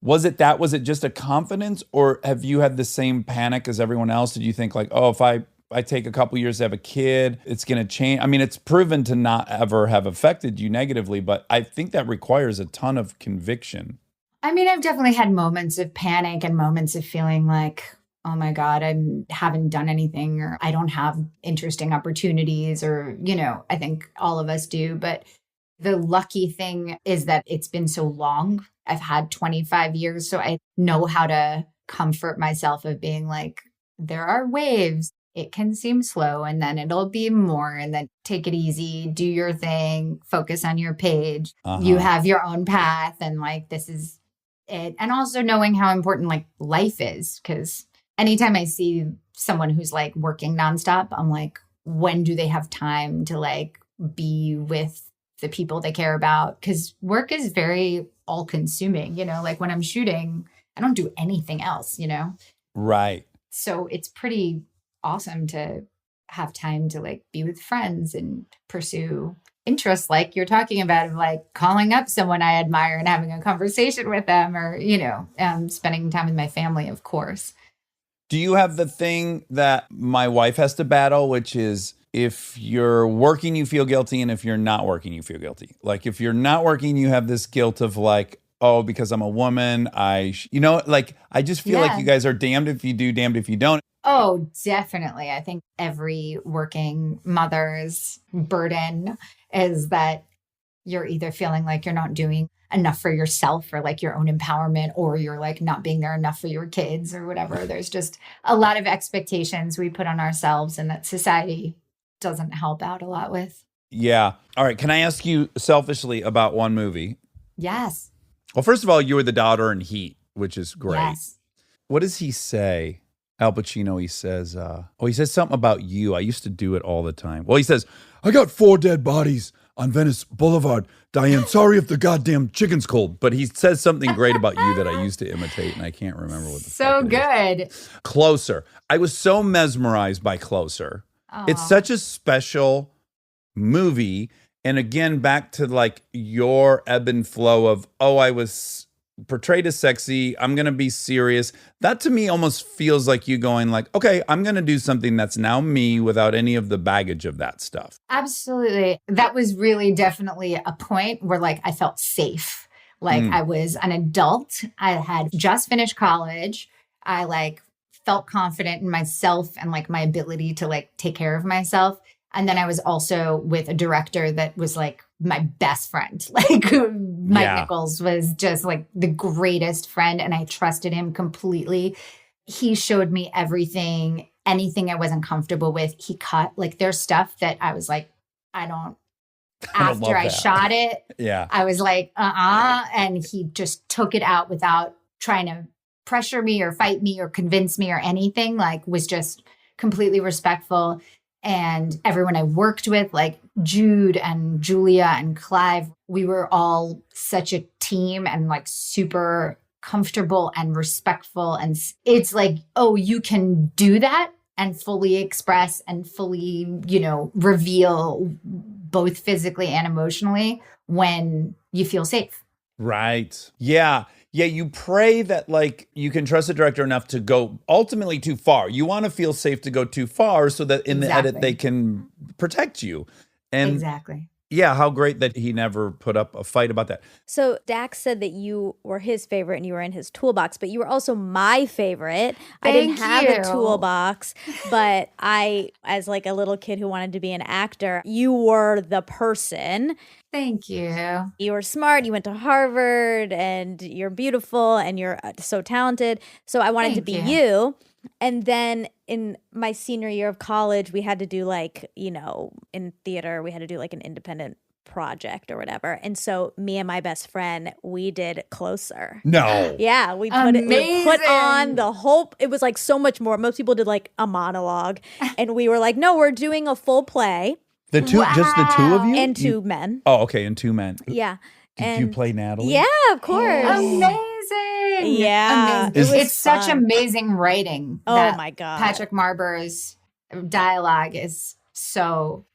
was it just a confidence, or have you had the same panic as everyone else? Did you think like, oh, if I take a couple years to have a kid, it's going to change? I mean, it's proven to not ever have affected you negatively, but I think that requires a ton of conviction. I mean, I've definitely had moments of panic and moments of feeling like, oh my God, I haven't done anything, or I don't have interesting opportunities, or, you know, I think all of us do. But the lucky thing is that it's been so long. I've had 25 years, so I know how to comfort myself of being like, there are waves. It can seem slow and then it'll be more, and then take it easy, do your thing, focus on your page. You have your own path, and like, this is it. And also knowing how important like life is, because anytime I see someone who's like working nonstop, I'm like, when do they have time to like be with the people they care about? Because work is very all consuming, you know, like when I'm shooting, I don't do anything else, you know? Right. So it's pretty awesome to have time to like be with friends and pursue interests like you're talking about, of like calling up someone I admire and having a conversation with them, or, you know, spending time with my family, of course. Do you have the thing that my wife has to battle, which is if you're working, you feel guilty, and if you're not working, you feel guilty? Like if you're not working, you have this guilt of like, oh, because I'm a woman, you know, like I just feel like you guys are damned if you do, damned if you don't. Oh, definitely. I think every working mother's burden is that you're either feeling like you're not doing enough for yourself or like your own empowerment, or you're like not being there enough for your kids or whatever. There's just a lot of expectations we put on ourselves, and that society doesn't help out a lot with. Yeah. All right. Can I ask you selfishly about one movie? Yes. Well, first of all, you were the daughter in Heat, which is great. Yes. What does he say? Al Pacino, he says something about you. I used to do it all the time. Well, he says, I got 4 dead bodies on Venice Boulevard. Diane, sorry if the goddamn chicken's cold. But he says something great about you that I used to imitate, and I can't remember what the fuck it is. Closer. I was so mesmerized by Closer. Aww. It's such a special movie. And again, back to like your ebb and flow of, oh, I was portrayed as sexy, I'm going to be serious. That to me almost feels like you going like, okay, I'm going to do something that's now me without any of the baggage of that stuff. Absolutely. That was really definitely a point where like I felt safe. Like I was an adult. I had just finished college. I like felt confident in myself and like my ability to like take care of myself. And then I was also with a director that was like my best friend. Like Mike Nichols was just like the greatest friend, and I trusted him completely. He showed me everything, anything I wasn't comfortable with, he cut. Like there's stuff that I was like, after I shot it, I was like, and he just took it out without trying to pressure me or fight me or convince me or anything. Like was just completely respectful. And everyone I worked with, like Jude and Julia and Clive, we were all such a team and like super comfortable and respectful. And it's like, oh, you can do that and fully express and fully, you know, reveal both physically and emotionally when you feel safe. Right. Yeah. Yeah, you pray that like you can trust the director enough to go ultimately too far. You want to feel safe to go too far so that in the edit they can protect you. And Yeah, how great that he never put up a fight about that. So Dax said that you were his favorite and you were in his toolbox, but you were also my favorite. I didn't have a you. toolbox, but I, as like a little kid who wanted to be an actor, you were the person. Thank you. You were smart, you went to Harvard, and you're beautiful, and you're so talented. So I wanted to Thank be you. you. And then in my senior year of college, we had to do like, in theater, we had to do like an independent project or whatever. And so me and my best friend, we did Closer. No. Yeah, we put Amazing. on the whole, it was like so much more. Most people did like a monologue, and we were like, no, we're doing a full play Just the two of you? and two men. Oh, okay, and two men. Yeah. Did you play Natalie? Yeah, of course. Amazing. Yeah, Amazing. it was It's such fun. amazing writing. Oh that my God. Patrick Marber's dialogue is so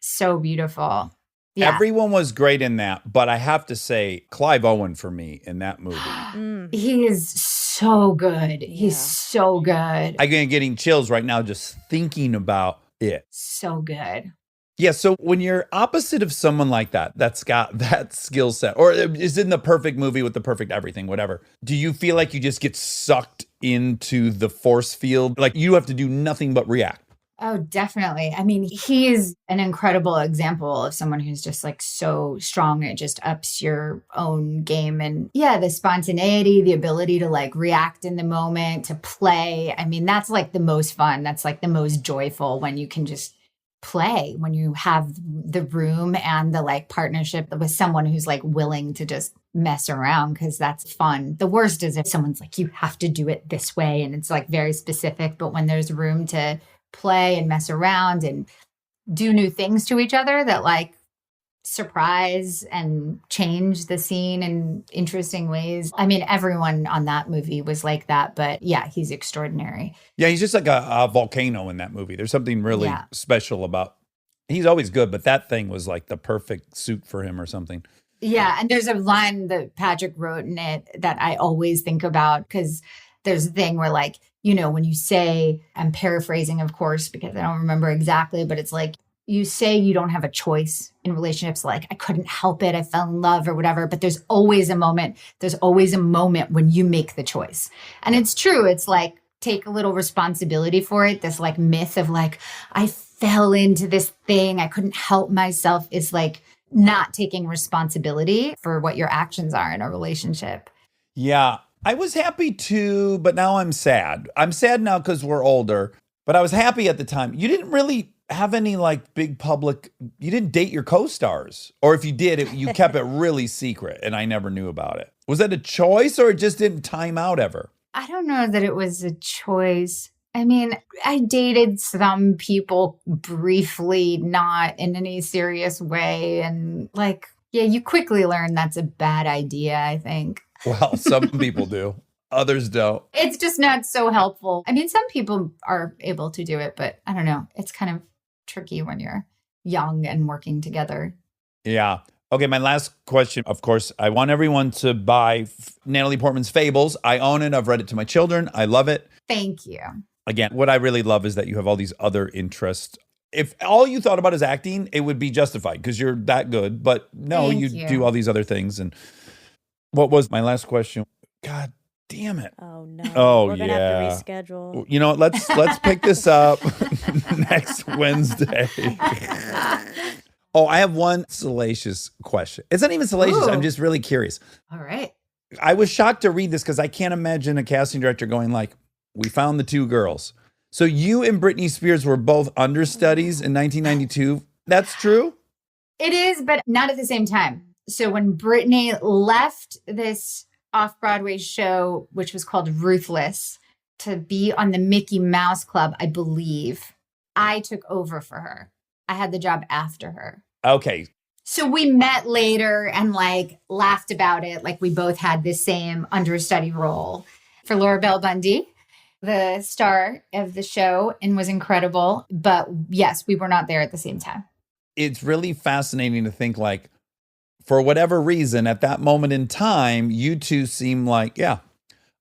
beautiful. Yeah. Everyone was great in that, but I have to say, Clive Owen for me in that movie. He is so good. Yeah. He's so good. I'm getting chills right now just thinking about it. So good. Yeah, so when you're opposite of someone like that, that's got that skill set, or is in the perfect movie with the perfect everything, whatever, do you feel like you just get sucked into the force field? Like you have to do nothing but react? Oh, definitely. I mean, he is an incredible example of someone who's just like so strong. It just ups your own game. And yeah, the spontaneity, the ability to like react in the moment, to play. I mean, that's like the most fun. That's like the most joyful when you can just play, when you have the room and the like partnership with someone who's like willing to just mess around, because that's fun. The worst is if someone's like, you have to do it this way, and it's like very specific. But when there's room to play and mess around and do new things to each other that like surprise and change the scene in interesting ways. I mean, everyone on that movie was like that, but yeah, he's extraordinary. Yeah, he's just like a volcano in that movie. There's something really Yeah. special about, he's always good, but that thing was like the perfect suit for him or something. Yeah. And there's a line that Patrick wrote in it that I always think about, because there's a thing where like, when you say, I'm paraphrasing, of course, because I don't remember exactly, but it's like, you say you don't have a choice in relationships, like I couldn't help it, I fell in love or whatever, but there's always a moment when you make the choice. And it's true. It's like, take a little responsibility for it. This like myth of like, I fell into this thing, I couldn't help myself, is like not taking responsibility for what your actions are in a relationship. Yeah, I was happy too, but now I'm sad. I'm sad now because we're older, but I was happy at the time. You didn't really have any like big public, you didn't date your co-stars, or if you did, you kept it really secret and I never knew about it. Was that a choice or it just didn't time out ever? I don't know that it was a choice. I mean, I dated some people briefly, not in any serious way. And like, yeah, you quickly learn that's a bad idea, I think. Well, some people do, others don't. It's just not so helpful. I mean, some people are able to do it, but I don't know. It's kind of tricky when you're young and working together. Yeah. Okay, my last question, of course, I want everyone to buy Natalie Portman's Fables. I own it. I've read it to my children. I love it. Thank you. Again, what I really love is that you have all these other interests. If all you thought about is acting, it would be justified because you're that good. But no, Thank you you. do all these other things. And what was my last question? God damn it. Oh no. Oh, We're gonna yeah. have to reschedule. You know what? Let's pick this up next Wednesday. Oh, I have one salacious question. It's not even salacious. Ooh. I'm just really curious. All right. I was shocked to read this because I can't imagine a casting director going like, we found the two girls. So you and Britney Spears were both understudies in 1992. That's true? It is, but not at the same time. So when Britney left this off-Broadway show, which was called Ruthless, to be on the Mickey Mouse Club, I believe, I took over for her. I had the job after her. Okay. So we met later and like laughed about it. Like we both had the same understudy role for Laura Bell Bundy, the star of the show, and was incredible. But yes, we were not there at the same time. It's really fascinating to think like, for whatever reason, at that moment in time, you two seem like, yeah,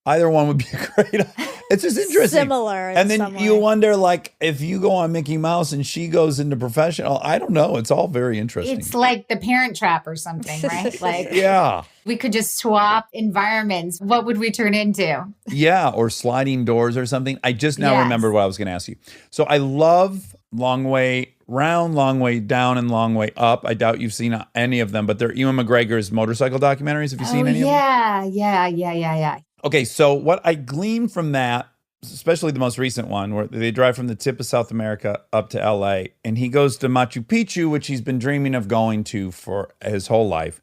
either one would be great. It's just interesting. Similar in And then some you way. wonder, like, if you go on Mickey Mouse and she goes into professional, I don't know. It's all very interesting. It's like the Parent Trap or something, right? Like yeah. we could just swap environments. What would we turn into? Yeah. Or sliding doors or something. I just now Yes. remembered what I was going to ask you. So I love Long Way Round, Long Way Down, and Long Way Up. I doubt you've seen any of them, but they're Ewan McGregor's motorcycle documentaries. Have you seen any of them? Yeah. Okay, so what I gleaned from that, especially the most recent one, where they drive from the tip of South America up to LA, and he goes to Machu Picchu, which he's been dreaming of going to for his whole life.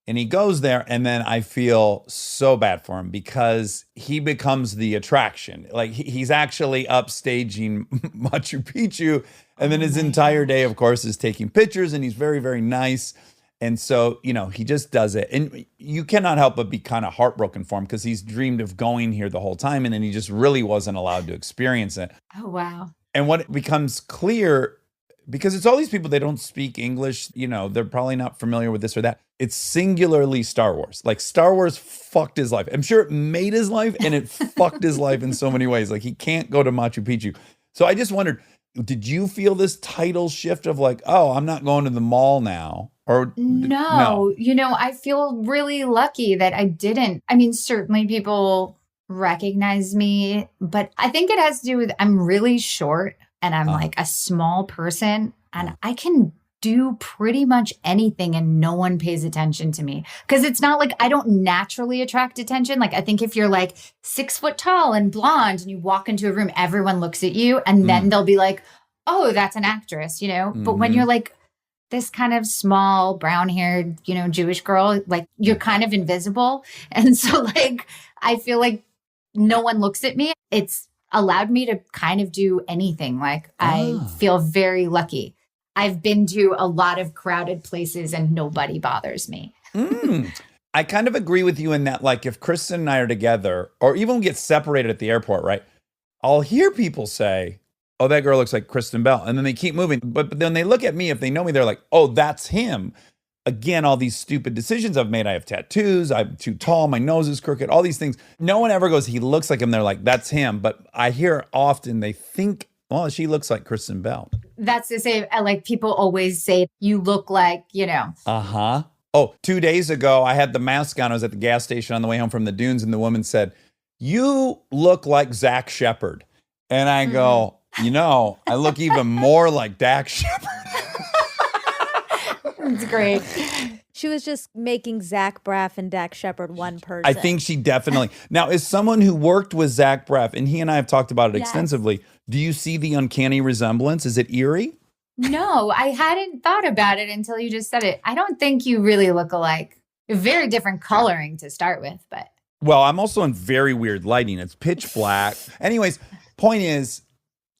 And he goes there, and then I feel so bad for him because he becomes the attraction. Like he's actually upstaging Machu Picchu, and then his entire day, of course, is taking pictures, and he's very, very nice. And so, he just does it. And you cannot help but be kind of heartbroken for him because he's dreamed of going here the whole time, and then he just really wasn't allowed to experience it. Oh, wow. And what becomes clear, because it's all these people, they don't speak English, they're probably not familiar with this or that. It's singularly Star Wars. Like Star Wars fucked his life. I'm sure it made his life and it fucked his life in so many ways. Like he can't go to Machu Picchu. So I just wondered, did you feel this tidal shift of like, oh, I'm not going to the mall now? Or No, I feel really lucky that I didn't. I mean, certainly people recognize me, but I think it has to do with I'm really short and I'm like a small person and I can do pretty much anything and no one pays attention to me. Because it's not like I don't naturally attract attention. Like I think if you're like 6 foot tall and blonde and you walk into a room, everyone looks at you and then they'll be like, oh, that's an actress, But when you're like this kind of small brown haired, Jewish girl, like you're kind of invisible. And so like, I feel like no one looks at me. It's allowed me to kind of do anything. Like I feel very lucky. I've been to a lot of crowded places and nobody bothers me. I kind of agree with you in that, like, if Kristen and I are together, or even we get separated at the airport, right? I'll hear people say, oh, that girl looks like Kristen Bell. And then they keep moving. But then they look at me, if they know me, they're like, oh, that's him. Again, all these stupid decisions I've made. I have tattoos. I'm too tall. My nose is crooked. All these things. No one ever goes, he looks like him. They're like, that's him. But I hear often they think, well, she looks like Kristen Bell. That's the same. Like people always say, you look like, Uh-huh. Oh, 2 days ago, I had the mask on. I was at the gas station on the way home from the dunes, and the woman said, you look like Dax Shepard. And I go, I look even more like Dax Shepard. It's great. She was just making Zach Braff and Dax Shepard one person. I think she definitely. Now, as someone who worked with Zach Braff, and he and I have talked about it Yes. extensively, do you see the uncanny resemblance? Is it eerie? No, I hadn't thought about it until you just said it. I don't think you really look alike. Very different coloring to start with, but. Well, I'm also in very weird lighting. It's pitch black. Anyways, point is,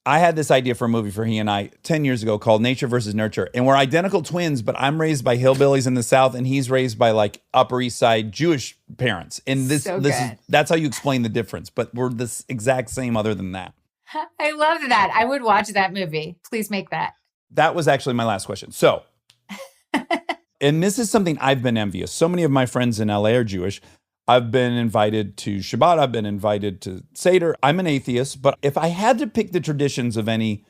I had this idea for a movie for he and I 10 years ago called Nature versus Nurture. And we're identical twins, but I'm raised by hillbillies in the South and he's raised by like Upper East Side Jewish parents. And this is that's how you explain the difference. But we're this exact same other than that. I love that. I would watch that movie. Please make that. That was actually my last question. So, and this is something I've been envious. So many of my friends in LA are Jewish. I've been invited to Shabbat. I've been invited to Seder. I'm an atheist, but if I had to pick the traditions of any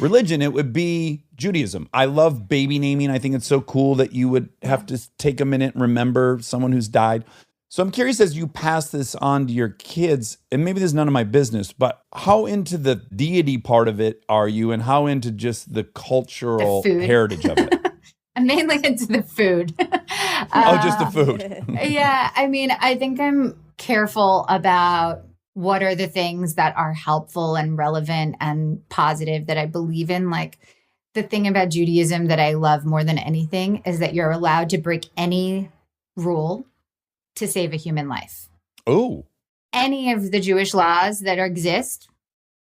religion, it would be Judaism. I love baby naming. I think it's so cool that you would have to take a minute and remember someone who's died. So I'm curious, as you pass this on to your kids, and maybe this is none of my business, but how into the deity part of it are you, and how into just the cultural heritage of it? I'm mainly into the food. Just the food. Yeah. I mean, I think I'm careful about what are the things that are helpful and relevant and positive that I believe in. Like the thing about Judaism that I love more than anything is that you're allowed to break any rule to save a human life. Oh. Any of the Jewish laws that exist,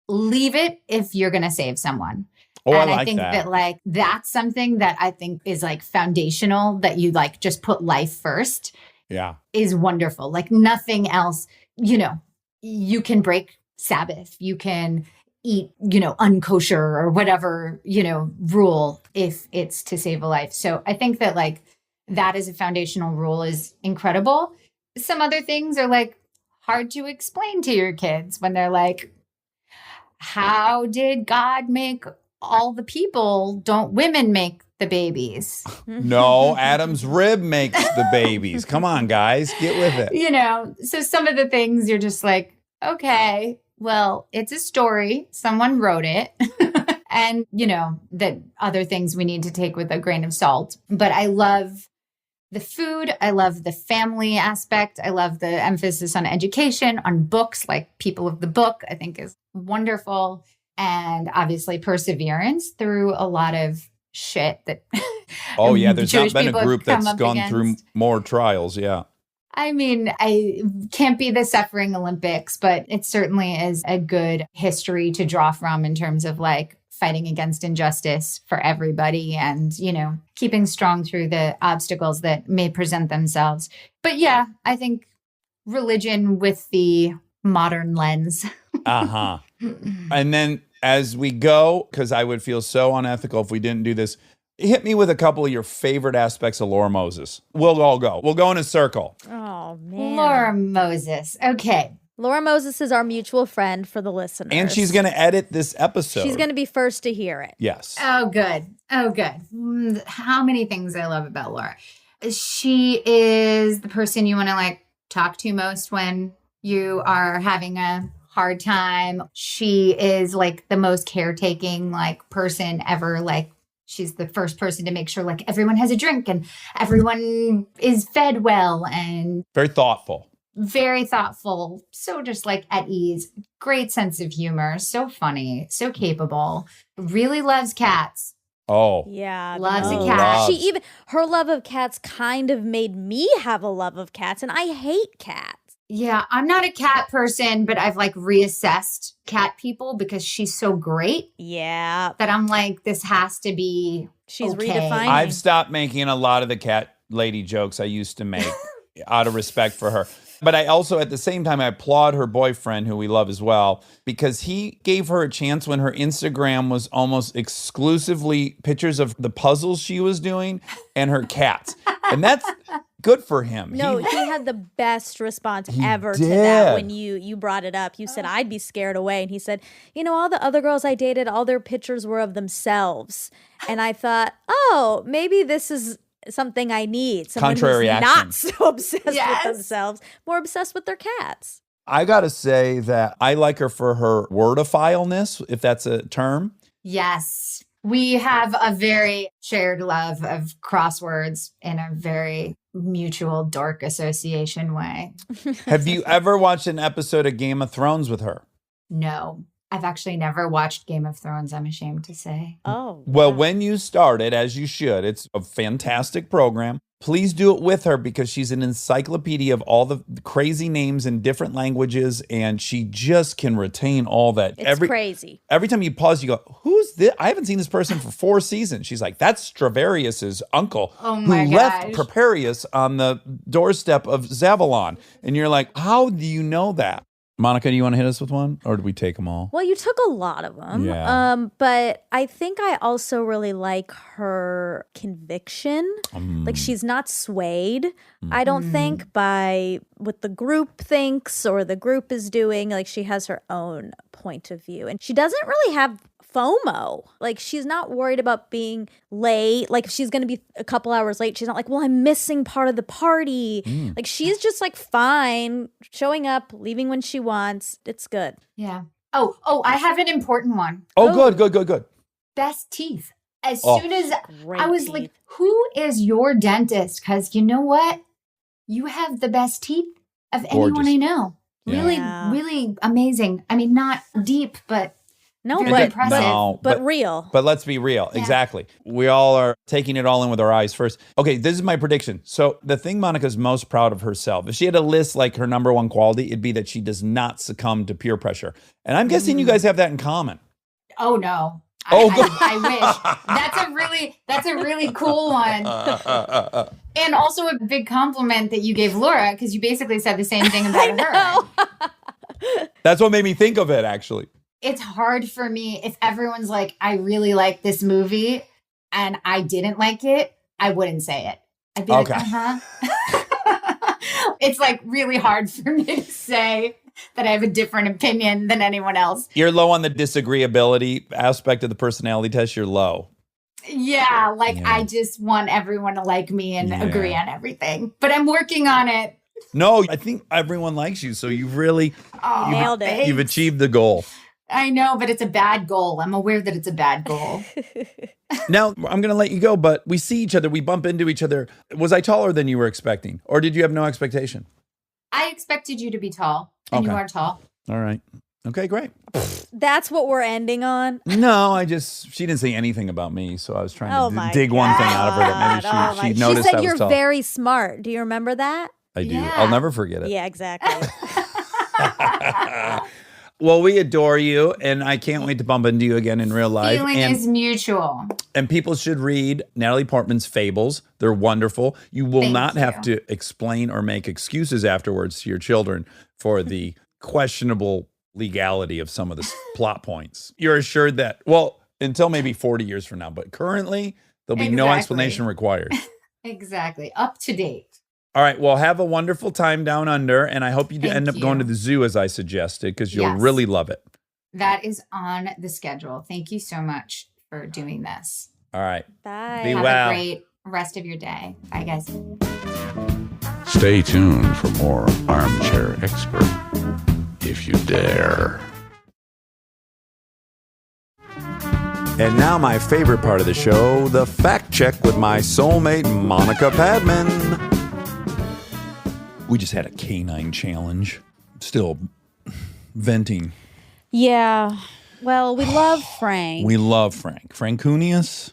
leave it if you're going to save someone. Oh, and I like I think that. like that's something that I think is like foundational, that you like just put life first. Yeah. Is wonderful. Like nothing else, you can break Sabbath, you can eat, unkosher or whatever, rule if it's to save a life. So I think that like that as a foundational rule is incredible. Some other things are like hard to explain to your kids when they're like, how did God make all the people? Don't women make the babies? No, Adam's rib makes the babies. Come on, guys, get with it. You know, so some of the things you're just like, okay, well, it's a story. Someone wrote it. And, you know, that other things we need to take with a grain of salt. But I love the food. I love the family aspect. I love the emphasis on education, on books, like People of the Book, I think is wonderful. And obviously perseverance through a lot of shit that Oh, yeah, there's Jewish not been people a have group come that's up gone through against. more trials, yeah. I mean, I can't be the suffering Olympics, but it certainly is a good history to draw from in terms of like fighting against injustice for everybody and, you know, keeping strong through the obstacles that may present themselves. But yeah, I think religion with the modern lens. Uh-huh. And then as we go, because I would feel so unethical if we didn't do this, hit me with a couple of your favorite aspects of Laura Moses. We'll all go. We'll go in a circle. Oh, man. Laura Moses. Okay. Laura Moses is our mutual friend for the listeners. And she's going to edit this episode. She's going to be first to hear it. Yes. Oh, good. Oh, good. How many things I love about Laura. She is the person you want to like talk to most when you are having a hard time. She is like the most caretaking like person ever. Like she's the first person to make sure like everyone has a drink and everyone is fed well and Very thoughtful. very thoughtful. So just like at ease, great sense of humor, so funny, so capable, really loves cats. Oh. Yeah. Loves a no. cat. Her love of cats kind of made me have a love of cats, and I hate cats. Yeah, I'm not a cat person, but I've like reassessed cat people because she's so great Yeah. that I'm like, this has to be She's okay. redefining. I've stopped making a lot of the cat lady jokes I used to make out of respect for her. But I also, at the same time, I applaud her boyfriend, who we love as well, because he gave her a chance when her Instagram was almost exclusively pictures of the puzzles she was doing and her cats. And that's good for him. No, he had the best response He ever to did. that when you brought it up. You said, I'd be scared away. And he said, you know, all the other girls I dated, all their pictures were of themselves. And I thought, oh, maybe this is something I need. Someone Contrary who's action. not so obsessed Yes. with themselves, more obsessed with their cats. I got to say that I like her for her wordophileness, if that's a term. Yes. We have a very shared love of crosswords in a very mutual dork association way. Have you ever watched an episode of Game of Thrones with her? No, I've actually never watched Game of Thrones, I'm ashamed to say. Oh. Well, wow. when you start it, as you should, it's a fantastic program. Please do it with her because she's an encyclopedia of all the crazy names in different languages, and she just can retain all that. It's crazy. Every time you pause, you go, who's this? I haven't seen this person for 4 seasons. She's like, that's Stravarius's uncle Oh who my left gosh. Preparius on the doorstep of Zavalon. And you're like, how do you know that? Monica, do you want to hit us with one? Or do we take them all? Well, you took a lot of them. Yeah. But I think I also really like her conviction. Like she's not swayed, I don't think, by what the group thinks or the group is doing. Like she has her own point of view. And she doesn't really have FOMO. Like she's not worried about being late. Like if she's going to be a couple hours late, she's not like, well, I'm missing part of the party. Like she's just like fine, showing up, leaving when she wants. It's good. Yeah. Oh, I have an important one. Oh, good. Best teeth. As Oh. soon as Great I was teeth. like, who is your dentist? Because you know what? You have the best teeth of anyone Gorgeous. I know. Yeah. Really, Yeah. really amazing. I mean, not deep, but No, Very but, impressive. No, but real. But let's be real. Yeah. Exactly. We all are taking it all in with our eyes first. Okay, this is my prediction. So the thing Monica's most proud of herself, if she had to list like her number one quality, it'd be that she does not succumb to peer pressure. And I'm guessing you guys have that in common. oh no. Oh, I wish. That's a really cool one. And also a big compliment that you gave Laura, because you basically said the same thing about her. That's what made me think of it, actually. It's hard for me if everyone's like, I really like this movie and I didn't like it, I wouldn't say it. I'd be Okay. like, It's like really hard for me to say that I have a different opinion than anyone else. You're low on the disagreeability aspect of the personality test. You're low. Yeah, like Yeah. I just want everyone to like me and Yeah. agree on everything. But I'm working on it. No, I think everyone likes you. So you've really, Oh, Nailed it. thanks. you've achieved the goal. I know, but it's a bad goal. I'm aware that it's a bad goal. Now, I'm going to let you go, but we see each other. We bump into each other. Was I taller than you were expecting? Or did you have no expectation? I expected you to be tall, and you Okay. are tall. All right. Okay, great. That's what we're ending on. No, she didn't say anything about me. So I was trying Oh to my dig one thing out of her that maybe God. she She noticed said I was you're tall. very smart. Do you remember that? I do. Yeah. I'll never forget it. Yeah, exactly. Well, we adore you, and I can't wait to bump into you again in real life. Feeling and, is mutual. and people should read Natalie Portman's Fables. They're wonderful. You will Thank not have you. to explain or make excuses afterwards to your children for the questionable legality of some of the plot points. You're assured that, well, until maybe 40 years from now, but currently there'll be no Exactly. explanation required. Exactly. Up to date. All right. Well, have a wonderful time down under, and I hope you Thank end up going to you. the zoo as I suggested, because you'll Yes. really love it. That is on the schedule. Thank you so much for doing this. All right. Bye. Be Have well. a great rest of your day. Bye, guys. Stay tuned for more Armchair Expert, if you dare. And now my favorite part of the show, the fact check with my soulmate, Monica Padman. We just had a canine challenge. Still venting. Yeah. Well, we love Frank. We love Frank. Francunius,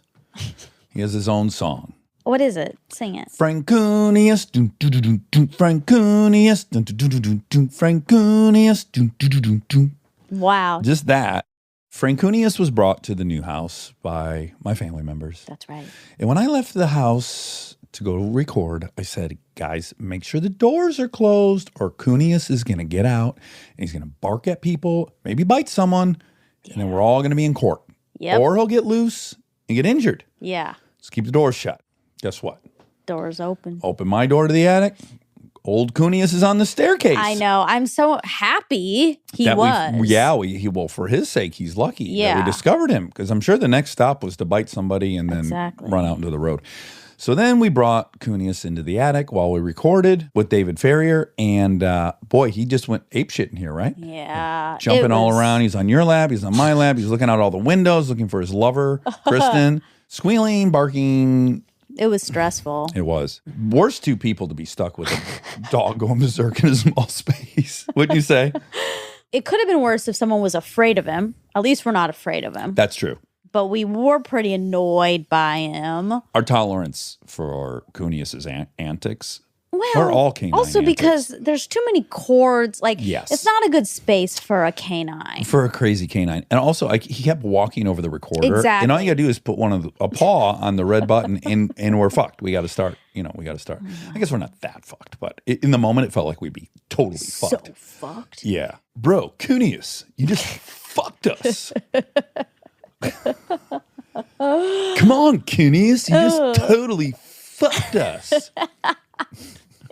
he has his own song. What is it? Sing it. Francunius, dun, dun, dun, dun, dun, Francunius, dun, dun, dun, dun, dun, dun, Francunius, dun, dun, dun, dun, dun. Wow. Just that. Francunius was brought to the new house by my family members. That's right. And when I left the house to go record, I said, guys, make sure the doors are closed or Cunius is going to get out and he's going to bark at people, maybe bite someone, and then we're all going to be in court. Yep. Or he'll get loose and get injured. Yeah. Just keep the doors shut. Guess what? Doors open. Open my door to the attic. Old Cunius is on the staircase. I know. I'm so happy he That was. well, for his sake, he's lucky that Yeah. we discovered him, because I'm sure the next stop was to bite somebody and then Exactly. run out into the road. So then we brought Cunius into the attic while we recorded with David Ferrier, and boy, he just went apeshit in here, right? Yeah. Jumping It all was- around. He's on your lap. He's on my lap. He's looking out all the windows, looking for his lover, Kristen, squealing, barking. It was stressful. It was. Worst two people to be stuck with a dog going berserk in a small space. Wouldn't you say? It could have been worse if someone was afraid of him. At least we're not afraid of him. That's true. But we were pretty annoyed by him. Our tolerance for Cunius's antics, Well, or all canine also antics. because there's too many cords. Like, Yes. it's not a good space for a canine. For a crazy canine. And also, he kept walking over the recorder. Exactly. And all you got to do is put a paw on the red button and we're fucked. We got to start. We got to start. I guess we're not that fucked, but in the moment, it felt like we'd be totally So fucked. fucked. Yeah. Bro, Cunius, you just fucked us. Come on, Cunius, you just totally fucked us.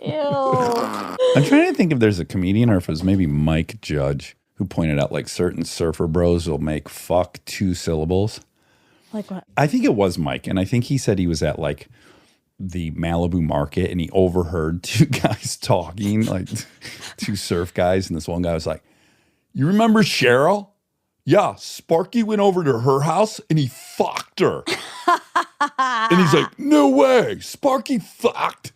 Ew. I'm trying to think if there's a comedian or if it was maybe Mike Judge who pointed out like certain surfer bros will make fuck 2 syllables. Like what? I think it was Mike, and I think he said he was at like the Malibu market and he overheard 2 guys talking, like 2 surf guys, and this one guy was like, "You remember Cheryl? Yeah, Sparky went over to her house and he fucked her." And he's like, "No way, Sparky fucked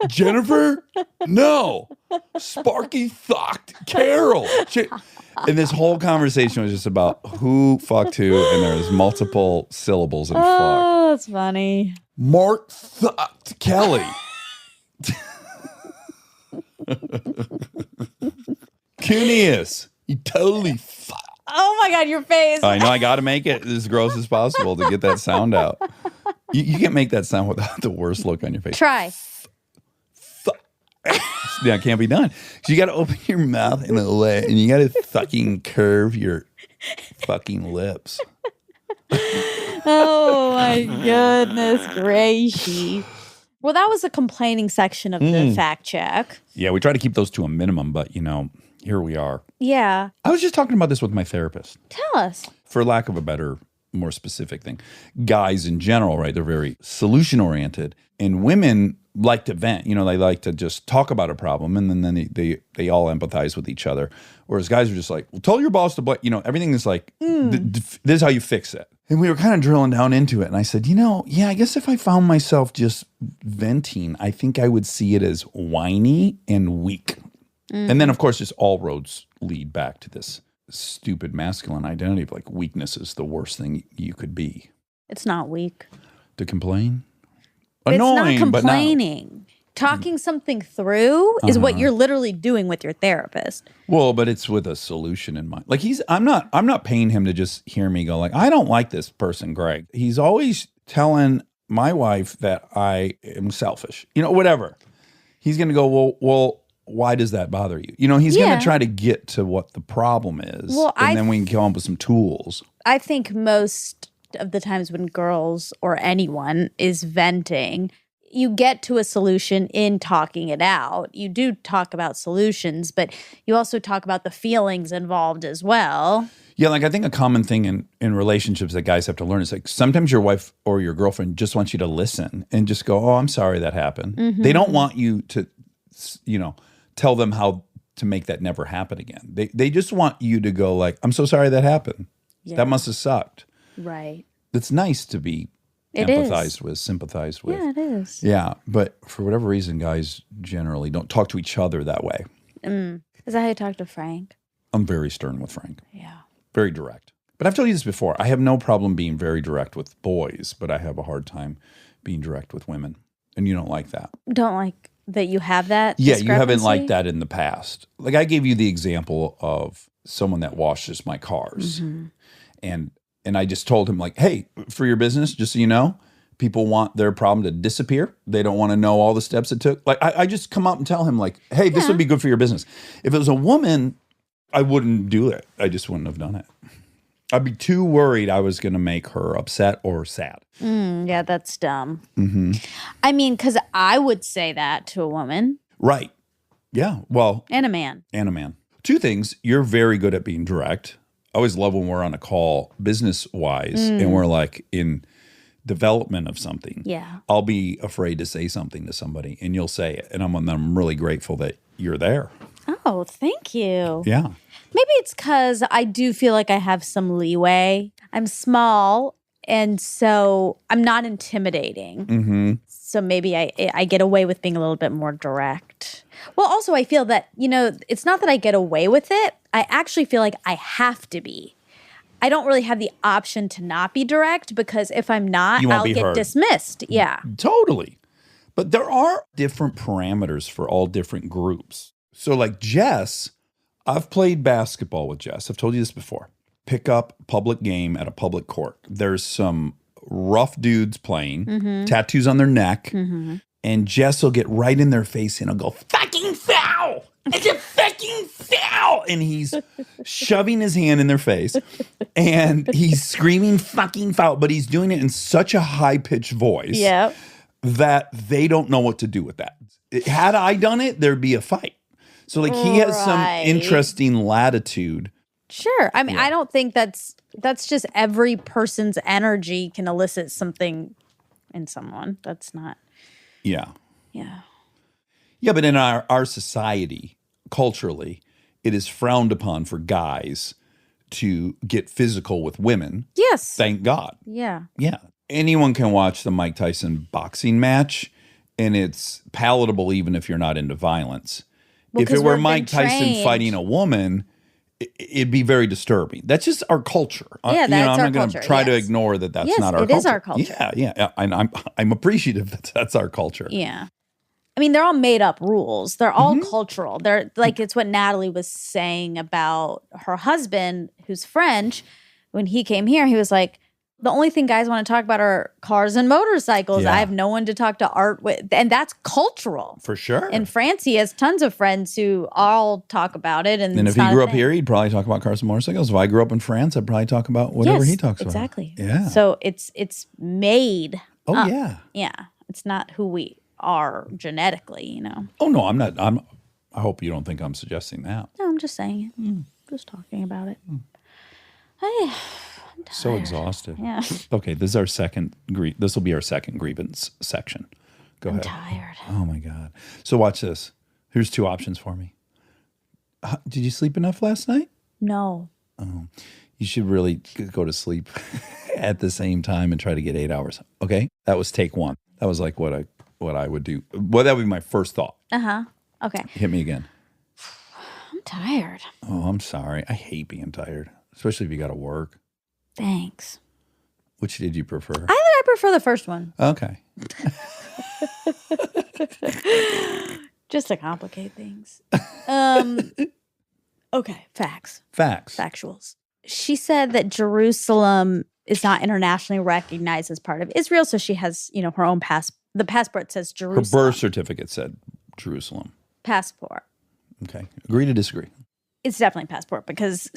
Jennifer? No, Sparky fucked Carol." And this whole conversation was just about who fucked who, and there was multiple syllables in fuck. Oh, that's funny. Mark fucked Kelly. Cunius, you totally fucked. Oh my God, your face. I know, I got to make it as gross as possible to get that sound out. You can't make that sound without the worst look on your face. Try. Yeah, it can't be done. So you got to open your mouth in a way, and you got to fucking curve your fucking lips. Oh my goodness gracious. Well, that was the complaining section of the fact check. Yeah, we try to keep those to a minimum, but here we are. Yeah. I was just talking about this with my therapist. Tell us. For lack of a better, more specific thing. Guys in general, right? They're very solution oriented, and women like to vent. They like to just talk about a problem, and then they all empathize with each other. Whereas guys are just like, well, tell your boss to, everything is like, this is how you fix it. And we were kind of drilling down into it. And I said, yeah, I guess if I found myself just venting, I think I would see it as whiny and weak. And then, of course, just all roads lead back to this stupid masculine identity of like weakness is the worst thing you could be. It's not weak. To complain? It's Annoying, not but not. complaining. Talking something through is what you're literally doing with your therapist. Well, but it's with a solution in mind. Like I'm not paying him to just hear me go like, I don't like this person, Greg. He's always telling my wife that I am selfish. Whatever. He's going to go, well, why does that bother you? He's going to try to get to what the problem is. Well, and then we can come up with some tools. I think most of the times when girls or anyone is venting, you get to a solution in talking it out. You do talk about solutions, but you also talk about the feelings involved as well. Yeah, like I think a common thing in relationships that guys have to learn is like sometimes your wife or your girlfriend just wants you to listen and just go, oh, I'm sorry that happened. They don't want you to, tell them how to make that never happen again. They just want you to go like, I'm so sorry that happened. Yeah. That must have sucked. Right. It's nice to be empathized with, sympathized with. Yeah, it is. Yeah, but for whatever reason, guys generally don't talk to each other that way. Is that how you talk to Frank? I'm very stern with Frank. Yeah. Very direct. But I've told you this before. I have no problem being very direct with boys, but I have a hard time being direct with women. And you don't like that. Don't like that you have that Yeah, you haven't discrepancy? liked that in the past. Like I gave you the example of someone that washes my cars. And I just told him like, hey, for your business, just so you know, people want their problem to disappear. They don't want to know all the steps it took. Like I just come up and tell him like, hey, this would be good for your business. If it was a woman, I wouldn't do it. I just wouldn't have done it. I'd be too worried I was going to make her upset or sad. Yeah, that's dumb. I mean, because I would say that to a woman. Right. Yeah. Well. And a man. And a man. Two things. You're very good at being direct. I always love when we're on a call business-wise and we're like in development of something. Yeah. I'll be afraid to say something to somebody and you'll say it. And I'm really grateful that you're there. Oh, thank you. Yeah. Maybe it's because I do feel like I have some leeway. I'm small, and so I'm not intimidating. So maybe I get away with being a little bit more direct. Well, also I feel that, it's not that I get away with it. I actually feel like I have to be. I don't really have the option to not be direct because if I'm not, I'll get dismissed. Yeah. Totally. But there are different parameters for all different groups. So like Jess, I've played basketball with Jess. I've told you this before. Pick up public game at a public court. There's some rough dudes playing, tattoos on their neck, and Jess will get right in their face and he'll go, fucking foul! It's a fucking foul! And he's shoving his hand in their face and he's screaming fucking foul, but he's doing it in such a high-pitched voice that they don't know what to do with that. Had I done it, there'd be a fight. So like he has some interesting latitude. Sure. I mean, I don't think that's just every person's energy can elicit something in someone. That's not. Yeah. Yeah. Yeah, but in our society, culturally, it is frowned upon for guys to get physical with women. Yes. Thank God. Yeah. Yeah. Anyone can watch the Mike Tyson boxing match, and it's palatable even if you're not into violence. Well, if it were Mike trained. Tyson fighting a woman, it'd be very disturbing. That's just our culture. Yeah, that's I'm our not going culture, to try to yes. ignore that. That's Yes, not our it culture. is our culture. Yeah. And I'm appreciative that that's our culture. Yeah. I mean, they're all made up rules. They're all cultural. They're like, it's what Natalie was saying about her husband, who's French. When he came here, he was like, the only thing guys want to talk about are cars and motorcycles. Yeah. I have no one to talk to art with. And that's cultural. For sure. In France, he has tons of friends who all talk about it. And if he grew up here, he'd probably talk about cars and motorcycles. If I grew up in France, I'd probably talk about whatever he talks about. Exactly. Yeah. So it's made Oh, up. yeah. Yeah. It's not who we are genetically, you know. Oh, no, I'm not. I hope you don't think I'm suggesting that. No, I'm just saying it. Just talking about it. I'm tired. So exhausted. Yeah. Okay, this is our second. This will be our second grievance section. Go ahead. Tired. Oh my God. So watch this. Here's two options for me. Did you sleep enough last night? No. You should really go to sleep at the same time and try to get 8 hours. Okay, that was take one. That was like what I would do. Well, that would be my first thought. Okay. Hit me again. I'm tired. Oh, I'm sorry. I hate being tired, especially if you got to work. Thanks. Which did you prefer? I think I prefer the first one. Okay. Just to complicate things. Okay, facts. Factuals. She said that Jerusalem is not internationally recognized as part of Israel, so she has, her own the passport says Her Jerusalem. birth certificate said Jerusalem. Passport. Okay. Agree to disagree. It's definitely passport because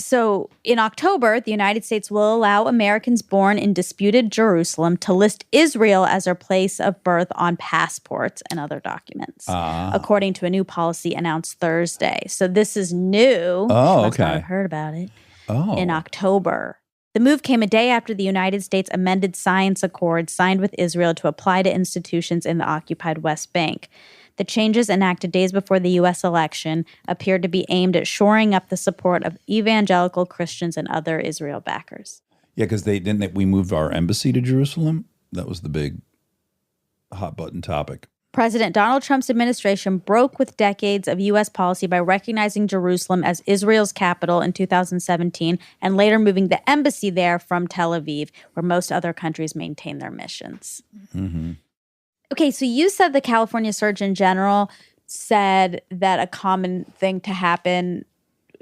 in October, the United States will allow Americans born in disputed Jerusalem to list Israel as their place of birth on passports and other documents, according to a new policy announced Thursday. So this is new. Oh, You must not okay. have heard about it. Oh. In October. The move came a day after the United States amended science accord signed with Israel to apply to institutions in the occupied West Bank. The changes enacted days before the U.S. election appeared to be aimed at shoring up the support of evangelical Christians and other Israel backers. Yeah, because we moved our embassy to Jerusalem. That was the big hot button topic. President Donald Trump's administration broke with decades of U.S. policy by recognizing Jerusalem as Israel's capital in 2017 and later moving the embassy there from Tel Aviv, where most other countries maintain their missions. Mm-hmm. Okay, so you said the California Surgeon General said that a common thing to happen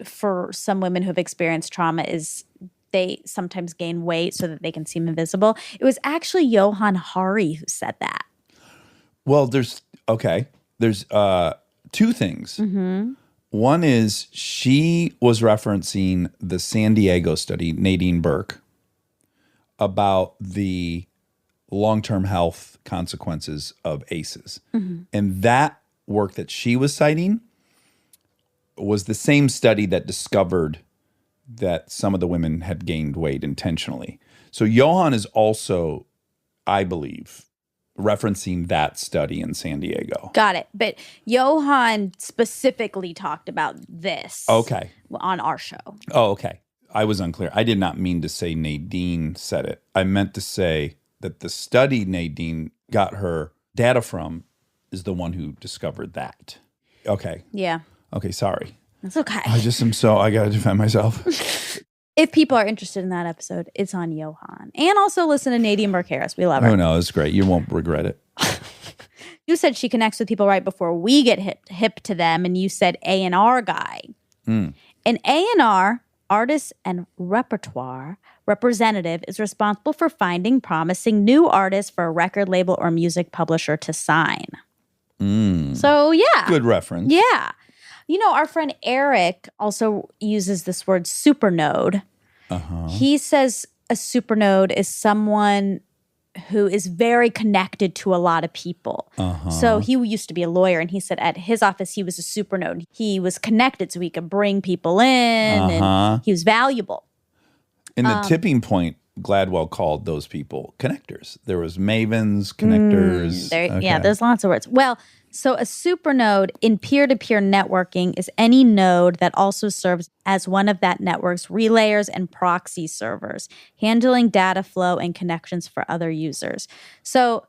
for some women who have experienced trauma is they sometimes gain weight so that they can seem invisible. It was actually Johann Hari who said that. Well, there's two things. Mm-hmm. One is she was referencing the San Diego study, Nadine Burke, about the long-term health consequences of ACEs. Mm-hmm. And that work that she was citing was the same study that discovered that some of the women had gained weight intentionally. So Johann is also, I believe, referencing that study in San Diego. Got it. But Johann specifically talked about this on our show. Oh, okay. I was unclear. I did not mean to say Nadine said it. I meant to say that the study Nadine got her data from is the one who discovered that. Okay. Yeah. Okay, sorry. That's okay. I got to defend myself. If people are interested in that episode, it's on Johann. And also listen to Nadine Burke Harris. We love her. Oh, no, it's great. You won't regret it. You said she connects with people right before we get hip to them, and you said A&R guy. An A&R, artist and repertoire representative, is responsible for finding promising new artists for a record label or music publisher to sign. So, yeah. Good reference. Yeah. Our friend Eric also uses this word supernode. He says a supernode is someone who is very connected to a lot of people. So he used to be a lawyer, and he said at his office he was a supernode. He was connected so he could bring people in, and he was valuable. In the tipping point, Gladwell called those people connectors. There was mavens, connectors. Yeah, there's lots of words. Well, so a supernode in peer-to-peer networking is any node that also serves as one of that network's relayers and proxy servers, handling data flow and connections for other users. So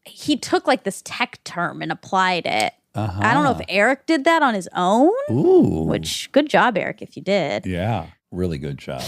he took like this tech term and applied it. I don't know if Eric did that on his own. Ooh. Which, good job, Eric, if you did. Yeah, really good job.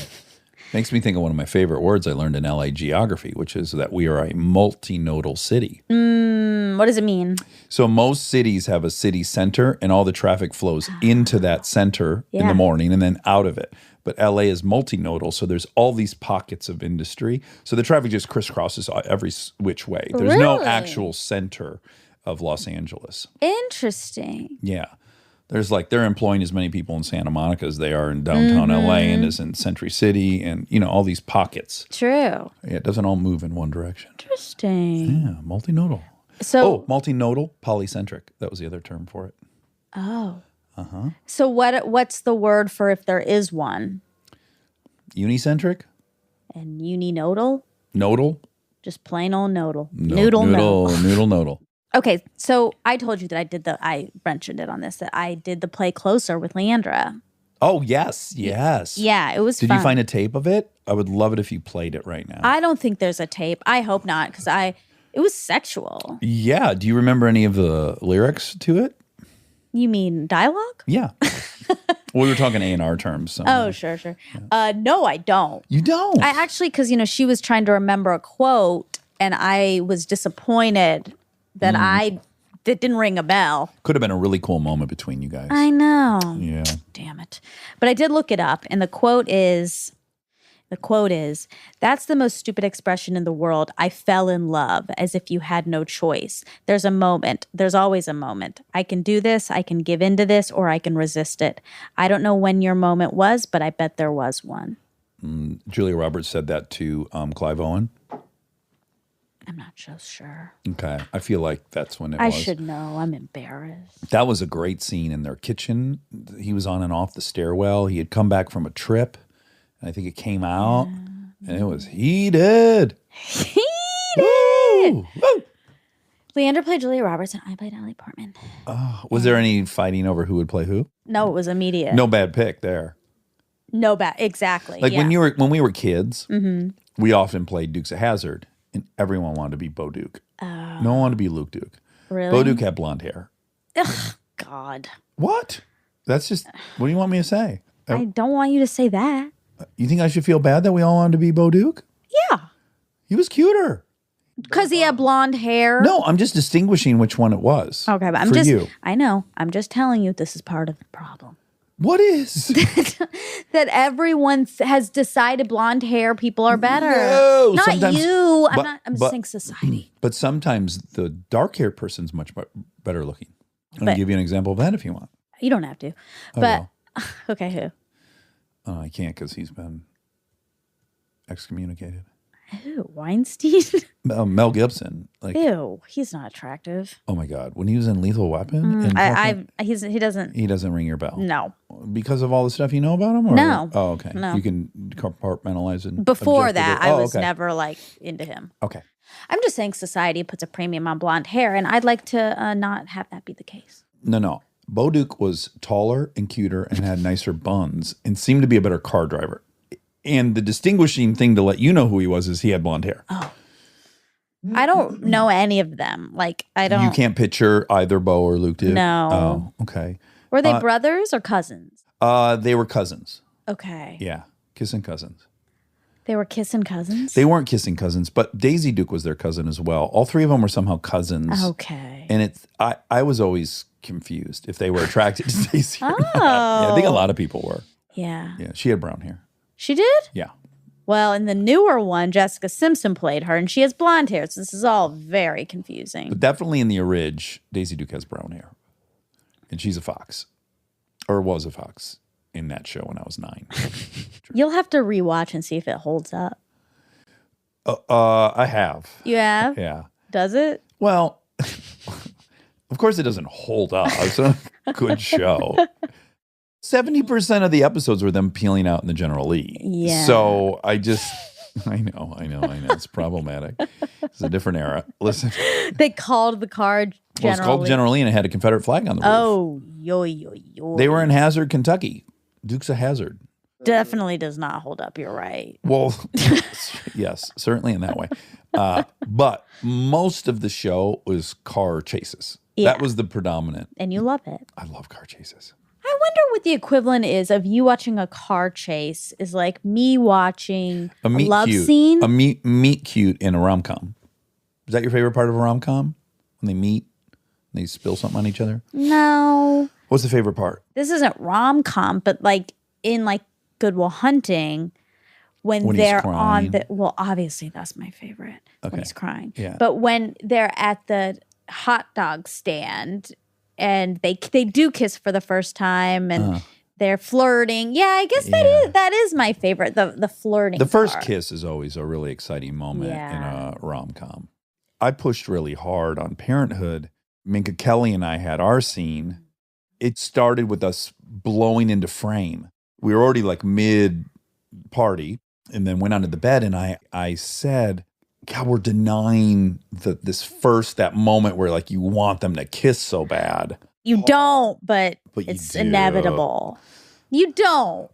Makes me think of one of my favorite words I learned in LA geography, which is that we are a multinodal city. What does it mean? So most cities have a city center, and all the traffic flows into that center in the morning and then out of it. But LA is multinodal, so there's all these pockets of industry. So the traffic just crisscrosses every which way. There's no actual center of Los Angeles. Interesting. Yeah. They're employing as many people in Santa Monica as they are in downtown LA and as in Century City and, all these pockets. True. Yeah, it doesn't all move in one direction. Interesting. Yeah, multinodal. So multinodal, polycentric. That was the other term for it. Oh. Uh-huh. So what's the word for if there is one? Unicentric? And uninodal? Nodal? Just plain old nodal. Nodal. Okay, so I told you that I mentioned it on this, that I did the play Closer with Leandra. Oh, yes. Yeah, it was fun. Did you find a tape of it? I would love it if you played it right now. I don't think there's a tape. I hope not, because it was sexual. Yeah. Do you remember any of the lyrics to it? You mean dialogue? Yeah. Well, we were talking A&R terms. So Oh, sure. No, I don't. You don't? I actually, because, she was trying to remember a quote, and I was disappointed that that didn't ring a bell. Could have been a really cool moment between you guys. I know. Yeah. Damn it. But I did look it up, and the quote is, "That's the most stupid expression in the world. I fell in love, as if you had no choice. There's a moment. There's always a moment. I can do this, I can give in to this, or I can resist it. I don't know when your moment was, but I bet there was one." Julia Roberts said that to Clive Owen. I'm not so sure. Okay. I feel like that's when it I was. should know. I'm embarrassed. That was a great scene in their kitchen. He was on and off the stairwell. He had come back from a trip. And I think it came out. And it was heated. Woo! Woo! Leandra played Julia Roberts, and I played Natalie Portman. Was there any fighting over who would play who? No, it was immediate. No bad pick there. No bad. Exactly. Like yeah. when we were kids, we often played Dukes of Hazzard, and everyone wanted to be Bo Duke. No one wanted to be Luke Duke. Really? Bo Duke had blonde hair. Ugh, God. What? That's just, what do you want me to say? I don't want you to say that. You think I should feel bad that we all wanted to be Bo Duke? Yeah. He was cuter. Because he had blonde hair? No, I'm just distinguishing which one it was. Okay, but I know. I'm just telling you this is part of the problem. What is? That everyone has decided blonde hair people are better. No, not sometimes- you. but- I'm just saying society. But sometimes the dark haired person's much better looking. I'll But- give you an example of that if you want. You don't have to. But okay, who? I can't because he's been excommunicated. Who? Weinstein? Mel Gibson. Like, Ew, he's not attractive. oh my God. When he was in Lethal Weapon, and He doesn't. he doesn't ring your bell. No. Because of all the stuff you know about him? Or? No. Oh, okay. No. You can compartmentalize it. Before that, I was okay. never like into him. Okay. I'm just saying society puts a premium on blonde hair, and I'd like to not have that be the case. No. Bo Duke was taller and cuter and had nicer buns and seemed to be a better car driver. And the distinguishing thing to let you know who he was is he had blonde hair. Oh. I don't know any of them. Like, I don't. You can't picture either Bo or Luke did? No. Oh, okay. Were they brothers or cousins? They were cousins. Okay. Yeah, kissing cousins. They were kissing cousins? They weren't kissing cousins, but Daisy Duke was their cousin as well. All three of them were somehow cousins. Okay. And I was always confused if they were attracted to Daisy or not. Yeah, I think a lot of people were. Yeah. Yeah, she had brown hair. She did? Yeah. Well, in the newer one, Jessica Simpson played her, and she has blonde hair. So this is all very confusing. But definitely in the orig, Daisy Duke has brown hair. And she's a fox. Or was a fox in that show when I was 9. You'll have to rewatch and see if it holds up. I have. You have? Yeah. Does it? Well, of course it doesn't hold up. It's a good show. 70% of the episodes were them peeling out in the General Lee. Yeah. So I know. It's problematic. It's a different era. Listen. They called the car General Well, it's called Lee. General Lee and it had a Confederate flag on the roof. Oh, yo. They were in Hazard, Kentucky. Dukes of Hazzard. Definitely does not hold up. You're right. Well, yes, certainly in that way. But most of the show was car chases. Yeah. That was the predominant. And you love it. I love car chases. I wonder what the equivalent is of you watching a car chase is like me watching a meet love cute. scene. A meet cute in a rom-com. Is that your favorite part of a rom-com? When they meet and they spill something on each other? No. What's the favorite part? This isn't rom-com, but like in like Good Will Hunting, when When he's they're crying. on the, well, obviously that's my favorite when Okay. he's crying. Yeah. But when they're at the hot dog stand and they do kiss for the first time and they're flirting. Yeah, I guess that is my favorite. The flirting. The first part. kiss is always a really exciting moment in Yeah. a rom-com. I pushed really hard on Parenthood. Minka Kelly and I had our scene. It started with us blowing into frame. We were already like mid-party and then went onto the bed and I said, God, we're denying that moment where like you want them to kiss so bad. You don't, but But you it's do. inevitable. You don't.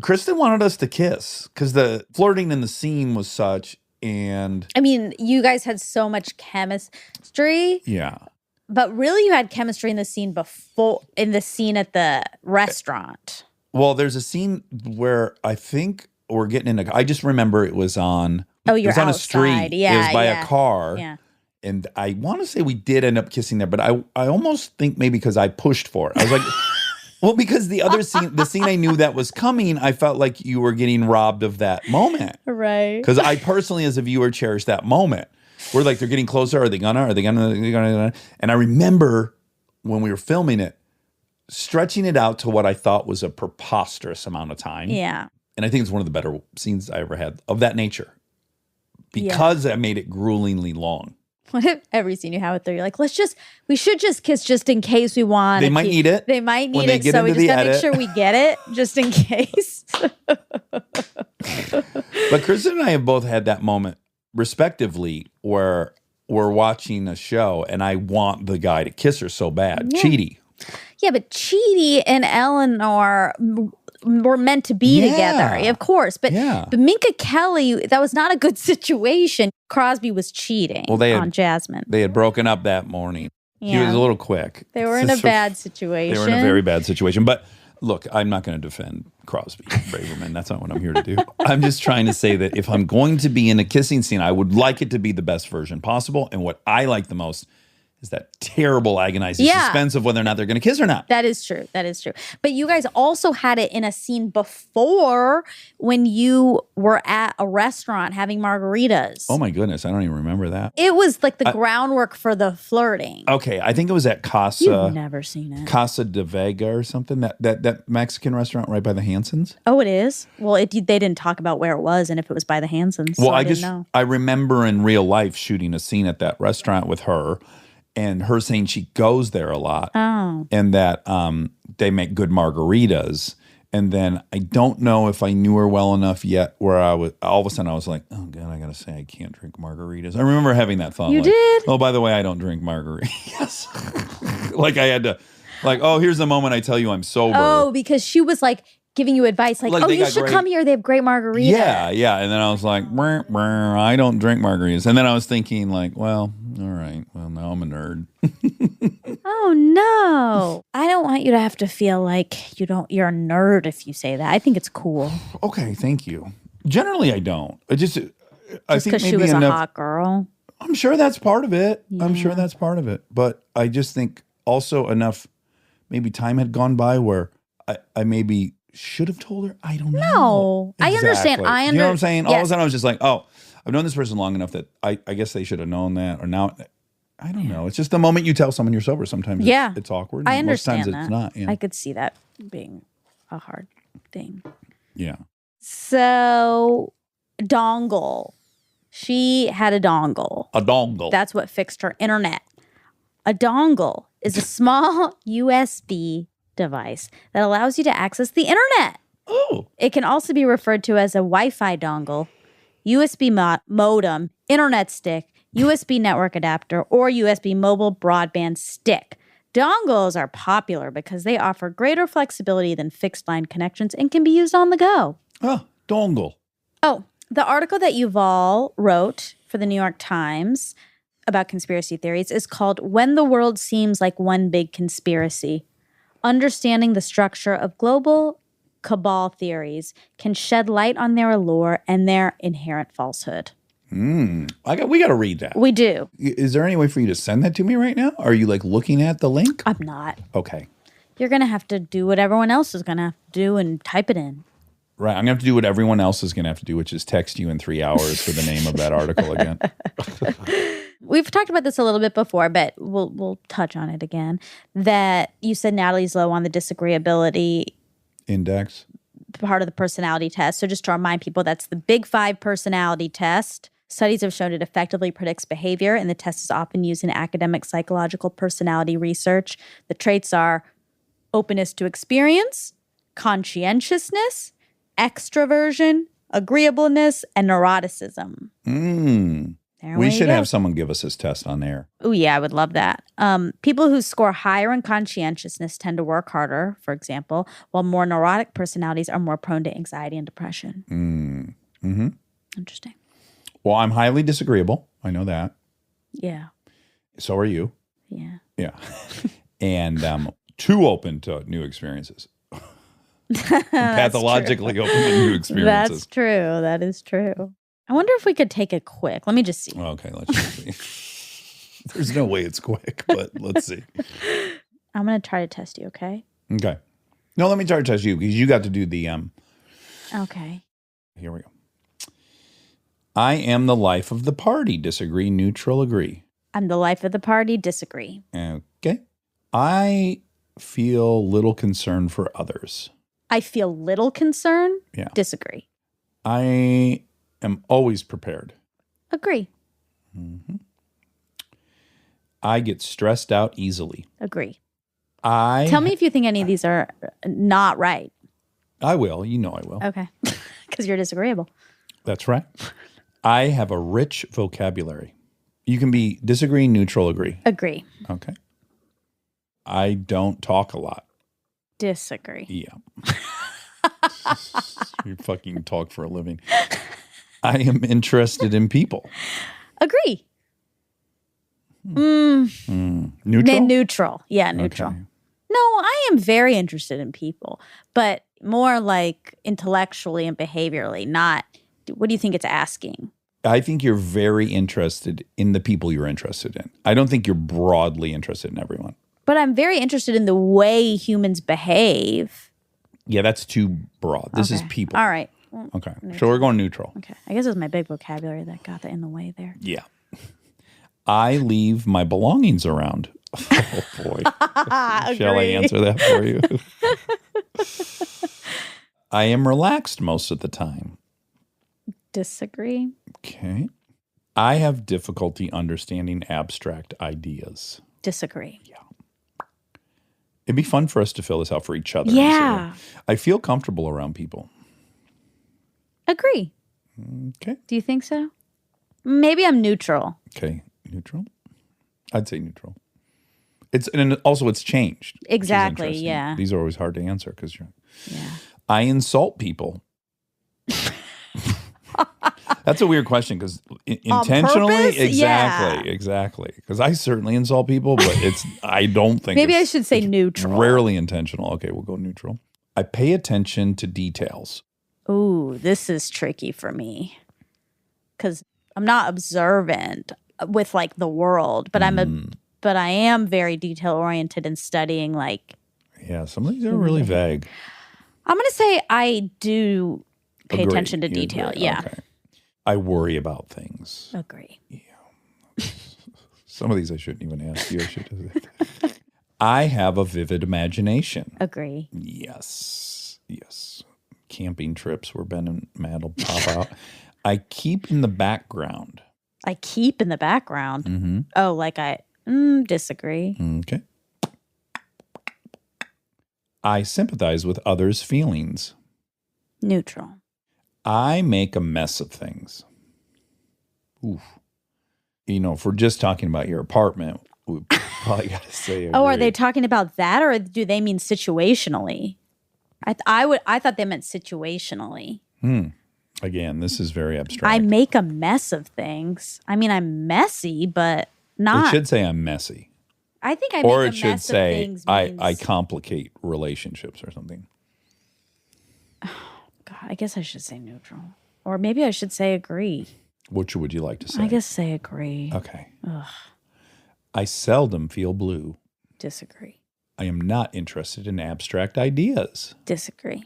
Kristen wanted us to kiss because the flirting in the scene was such and I mean, you guys had so much chemistry, yeah. but really you had chemistry in the scene at the restaurant. Well, there's a scene where I think we're getting in I just remember it was on. Oh, it you're was on outside. a street. Yeah, it was by yeah. a car. Yeah. And I want to say we did end up kissing there, but I almost think maybe because I pushed for it. I was like, well, because the other scene, the scene I knew that was coming, I felt like you were getting robbed of that moment. Right. Because I personally, as a viewer, cherish that moment. We're like, they're getting closer. Are they gonna? And I remember when we were filming it, stretching it out to what I thought was a preposterous amount of time. Yeah. And I think it's one of the better scenes I ever had of that nature. Because I made it gruelingly long. What if every scene you have with her, you're like, we should just kiss just in case we want. They might need it. They might when need they it. get So we into just the gotta make edit. sure we get it just in case. But Kristen and I have both had that moment, respectively, where we're watching a show and I want the guy to kiss her so bad. Yeah. Cheaty. Yeah, but Chidi and Eleanor were meant to be together, of course. But Minka Kelly, that was not a good situation. Crosby was cheating on Jasmine. They had broken up that morning. He Yeah. was a little quick. They were in a bad situation. They were in a very bad situation. But look, I'm not going to defend Crosby, Braverman. That's not what I'm here to do. I'm just trying to say that if I'm going to be in a kissing scene, I would like it to be the best version possible. And what I like the most is that terrible agonizing suspense of whether or not they're going to kiss or not. That is true. That is true. But you guys also had it in a scene before when you were at a restaurant having margaritas. Oh my goodness, I don't even remember that. It was like the groundwork for the flirting. Okay, I think it was at Casa. You've never seen it. Casa de Vega or something. That Mexican restaurant right by the Hansons. Oh, it is? Well, they didn't talk about where it was and if it was by the Hansons. Well, so I didn't know. I remember in real life shooting a scene at that restaurant with her. And her saying she goes there a lot. Oh. And that they make good margaritas. And then I don't know if I knew her well enough yet where I was, all of a sudden I was like, oh God, I got to say I can't drink margaritas. I remember having that thought. You like, did? Oh, by the way, I don't drink margaritas. Like I had to, like, oh, here's the moment I tell you I'm sober. Oh, because she was like giving you advice like oh, you should come here. They have great margaritas. Yeah. And then I was like, I don't drink margaritas. And then I was thinking like, well, all right. Well, now I'm a nerd. Oh no. I don't want you to have to feel like you're a nerd if you say that. I think it's cool. Okay, thank you. Generally I don't. I think because she was a hot girl. I'm sure that's part of it. Yeah. I'm sure that's part of it. But I just think also enough maybe time had gone by where I maybe should have told her. I don't know. No. I understand. You know what I'm saying? All of a sudden I was just like, oh, I've known this person long enough that I guess they should have known that. Or now, I don't know. It's just the moment you tell someone you're sober, sometimes it's awkward. I understand most times it's not. Yeah. I could see that being a hard thing. Yeah. So, dongle. She had a dongle. A dongle. That's what fixed her internet. A dongle is a small USB device that allows you to access the internet. Oh. It can also be referred to as a Wi-Fi dongle, USB modem, internet stick, USB network adapter, or USB mobile broadband stick. Dongles are popular because they offer greater flexibility than fixed line connections and can be used on the go. Oh, dongle. Oh, the article that Yuval wrote for the New York Times about conspiracy theories is called When the World Seems Like One Big Conspiracy. Understanding the structure of global cabal theories can shed light on their allure and their inherent falsehood. We got to read that. We do. Is there any way for you to send that to me right now? Are you like looking at the link? I'm not. Okay. You're going to have to do what everyone else is going to have to do and type it in. Right. I'm going to have to do what everyone else is going to have to do, which is text you in 3 hours for the name of that article again. We've talked about this a little bit before, but we'll touch on it again. That you said Natalie's low on the disagreeability Index. part of the personality test. So just to remind people, that's the Big 5 personality test. Studies have shown it effectively predicts behavior, and the test is often used in academic psychological personality research. The traits are openness to experience, conscientiousness, extroversion, agreeableness, and neuroticism. We should have someone give us this test on air. Oh, yeah, I would love that. People who score higher in conscientiousness tend to work harder, for example, while more neurotic personalities are more prone to anxiety and depression. Interesting. Well, I'm highly disagreeable. I know that. Yeah. So are you. Yeah. Yeah. And too open to new experiences. Pathologically open to new experiences. That's true. That is true. I wonder if we could take it quick. Let me just see. Okay, let's just see. There's no way it's quick, but let's see. I'm going to try to test you, okay? Okay. No, let me try to test you because you got to do the Okay. Here we go. I am the life of the party. Disagree, neutral, agree. I'm the life of the party. Disagree. Okay. I feel little concern for others. I feel little concern. Yeah. Disagree. I am always prepared. Agree. I get stressed out easily. Agree. I Tell me if you think any of these are not right. I will. You know I will. Okay. Because you're disagreeable. That's right. I have a rich vocabulary. You can be disagree, neutral, agree. Agree. Okay. I don't talk a lot. Disagree. Yeah. You fucking talk for a living. I am interested in people. Agree. Neutral? Neutral. Yeah, neutral. Okay. No, I am very interested in people, but more like intellectually and behaviorally, not what do you think it's asking? I think you're very interested in the people you're interested in. I don't think you're broadly interested in everyone. But I'm very interested in the way humans behave. Yeah, that's too broad. This is Okay. people. All right. Okay. So we're going neutral. Okay. I guess it was my big vocabulary that got that in the way there. Yeah. I leave my belongings around. Oh, boy. Shall I answer that for you? I am relaxed most of the time. Disagree. Okay. I have difficulty understanding abstract ideas. Disagree. It'd be fun for us to fill this out for each other. Yeah. I feel comfortable around people. Agree. Okay. Do you think so? Maybe I'm neutral. Okay. Neutral? I'd say neutral. And also it's changed. which is Exactly, interesting. yeah. These are always hard to answer because you're. Yeah. I insult people. That's a weird question because intentionally, purpose? exactly. Because I certainly insult people, but I don't think. Maybe I should say neutral. Rarely intentional. Okay, we'll go neutral. I pay attention to details. Ooh, this is tricky for me because I'm not observant with like the world, but but I am very detail oriented in studying. Like, Yeah, some of these are really vague. I'm gonna say I do pay Agree. attention to You detail. agree. Yeah, Okay. I worry about things. agree. Some of these I shouldn't even ask you. I should. I have a vivid imagination. Agree. Yes. Camping trips where Ben and Matt will pop out. I keep in the background. I keep in the background. Mm-hmm. Oh, like I disagree. Okay. I sympathize with others' feelings. Neutral. I make a mess of things. Oof. If we're just talking about your apartment, we probably got to say. Oh, are agree. they talking about that, or do they mean situationally? I thought they meant situationally. Again, this is very abstract. I make a mess of things. I mean, I'm messy, but not. It should say I'm messy. I think I Or make it a should mess say of things. I means- complicate relationships or something. God, I guess I should say neutral, or maybe I should say agree. Which would you like to say? I guess say agree. Okay. I seldom feel blue. Disagree. I am not interested in abstract ideas. Disagree.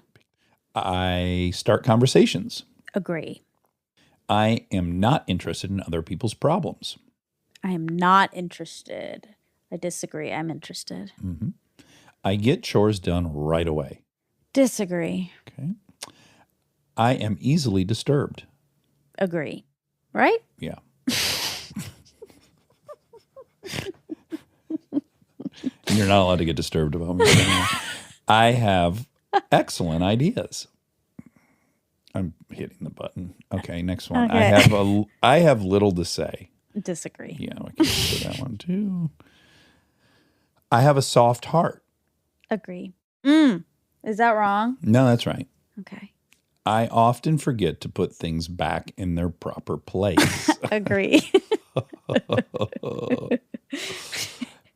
I start conversations. Agree. I am not interested in other people's problems. I am not interested. I disagree. I'm interested. I get chores done right away. Disagree. Okay. I am easily disturbed. Agree. right? Yeah. And you're not allowed to get disturbed about me. I have excellent ideas. I'm hitting the button. Okay, next one. Okay. I have little to say. Disagree. Yeah, I can say that one too. I have a soft heart. Agree. Is that wrong? No, that's right. Okay. I often forget to put things back in their proper place. Agree.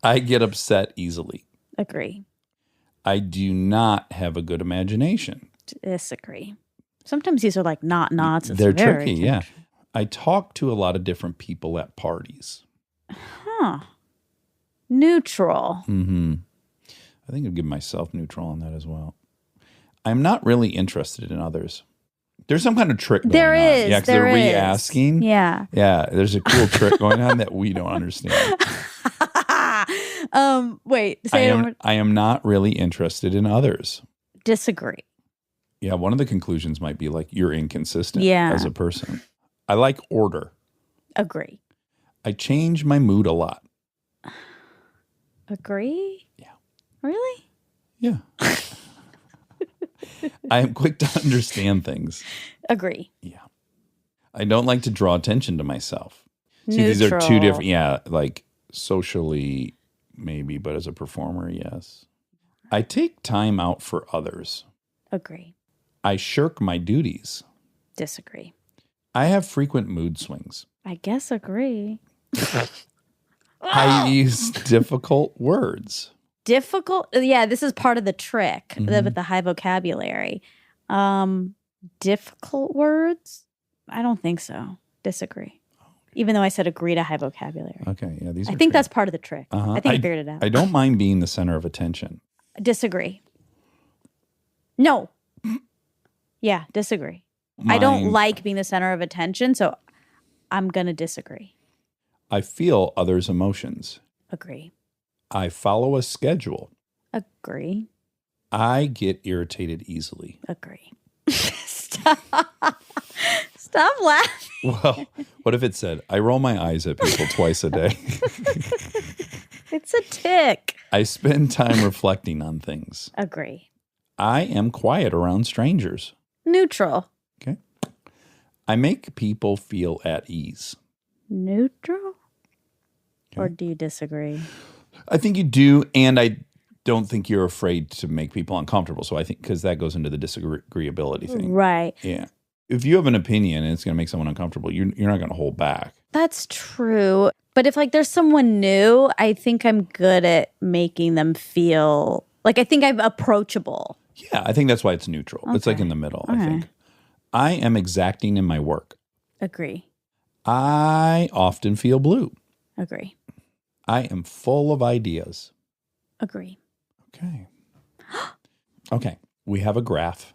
I get upset easily. Agree. I do not have a good imagination. Disagree. Sometimes these are like not knots. It's They're very tricky, yeah. I talk to a lot of different people at parties. Huh. Neutral. Mm-hmm. I think I'd give myself neutral on that as well. I'm not really interested in others. There's some kind of trick going There on. is. Yeah, because there they're is. re-asking. Yeah. Yeah, there's a cool trick going on that we don't understand. Wait. Say it over. I am not really interested in others. Disagree. Yeah, one of the conclusions might be like you're inconsistent Yeah. as a person. I like order. Agree. I change my mood a lot. Agree? Yeah. Really? Yeah. I am quick to understand things. Agree. Yeah. I don't like to draw attention to myself. See, these are two Neutral. different, yeah, like socially maybe, but as a performer, yes. I take time out for others. Agree. I shirk my duties. Disagree. I have frequent mood swings. I guess agree. I use difficult words. Difficult. Yeah, this is part of the trick Mhm. with the high vocabulary. Difficult words? I don't think so. Disagree. Even though I said agree to high vocabulary. Okay, yeah, these are I think tricky. that's part of the trick. Uh-huh. I think I figured it out. I don't mind being the center of attention. Disagree. No. Yeah, disagree. I don't Mine- like being the center of attention, so I'm going to disagree. I feel others' emotions. Agree. I follow a schedule. Agree. I get irritated easily. Agree. Stop. Stop laughing. Well, what if it said, I roll my eyes at people twice a day? It's a tick. I spend time reflecting on things. Agree. I am quiet around strangers. Neutral. Okay. I make people feel at ease. Neutral? Or Okay. do you disagree? I think you do, and I don't think you're afraid to make people uncomfortable. So I think because that goes into the disagreeability thing. Right. Yeah. If you have an opinion and it's going to make someone uncomfortable, you're not going to hold back. That's true. But if like there's someone new, I think I'm good at making them feel like I think I'm approachable. Yeah, I think that's why it's neutral. It's like Okay. in the middle, Okay. I think. I am exacting in my work. Agree. I often feel blue. Agree. I am full of ideas. Agree. Okay. Okay. We have a graph.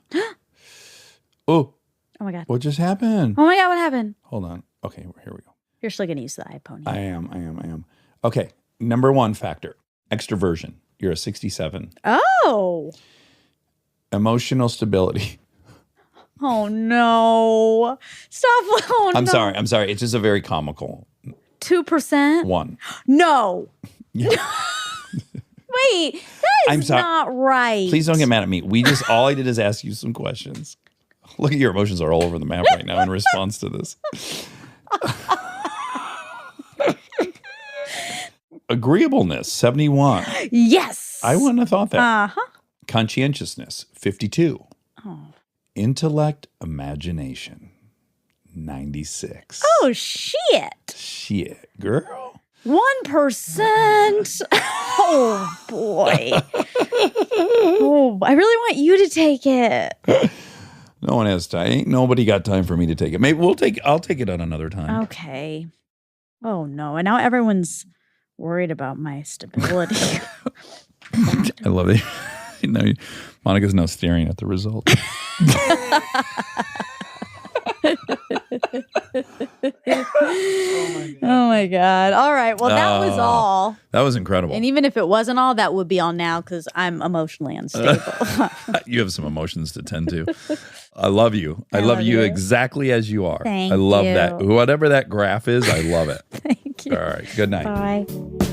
Oh, Oh my God. what just happened? Oh my God, what happened? Hold on. Okay, here we go. You're still going to use the eye pony. I am. Okay. Number one factor, extroversion. You're a 67. Oh. Emotional stability. Oh no. Stop. Oh, I'm no. sorry. It's just a very comical 2%? one. No. Yeah. Wait, that I'm is sorry. not right. Please don't get mad at me. All I did is ask you some questions. Look at your emotions are all over the map right now in response to this. Agreeableness, 71. Yes. I wouldn't have thought that. Uh-huh. Conscientiousness, 52. Oh. Intellect, imagination, 96. Oh, shit. Shit, girl. 1%. Oh, boy. Oh, I really want you to take it. No one has time. Ain't nobody got time for me to take it. Maybe I'll take it on another time. Okay. Oh, no. And now everyone's worried about my stability. I love it. Monica's now staring at the result. Oh my God. All right. Well, that was all. That was incredible. And even if it wasn't all, that would be all now because I'm emotionally unstable. You have some emotions to tend to. I love you. I love love you you. exactly as you are. Thank I love you. that. Whatever that graph is, I love it. Thank you. All right. Good night. Bye.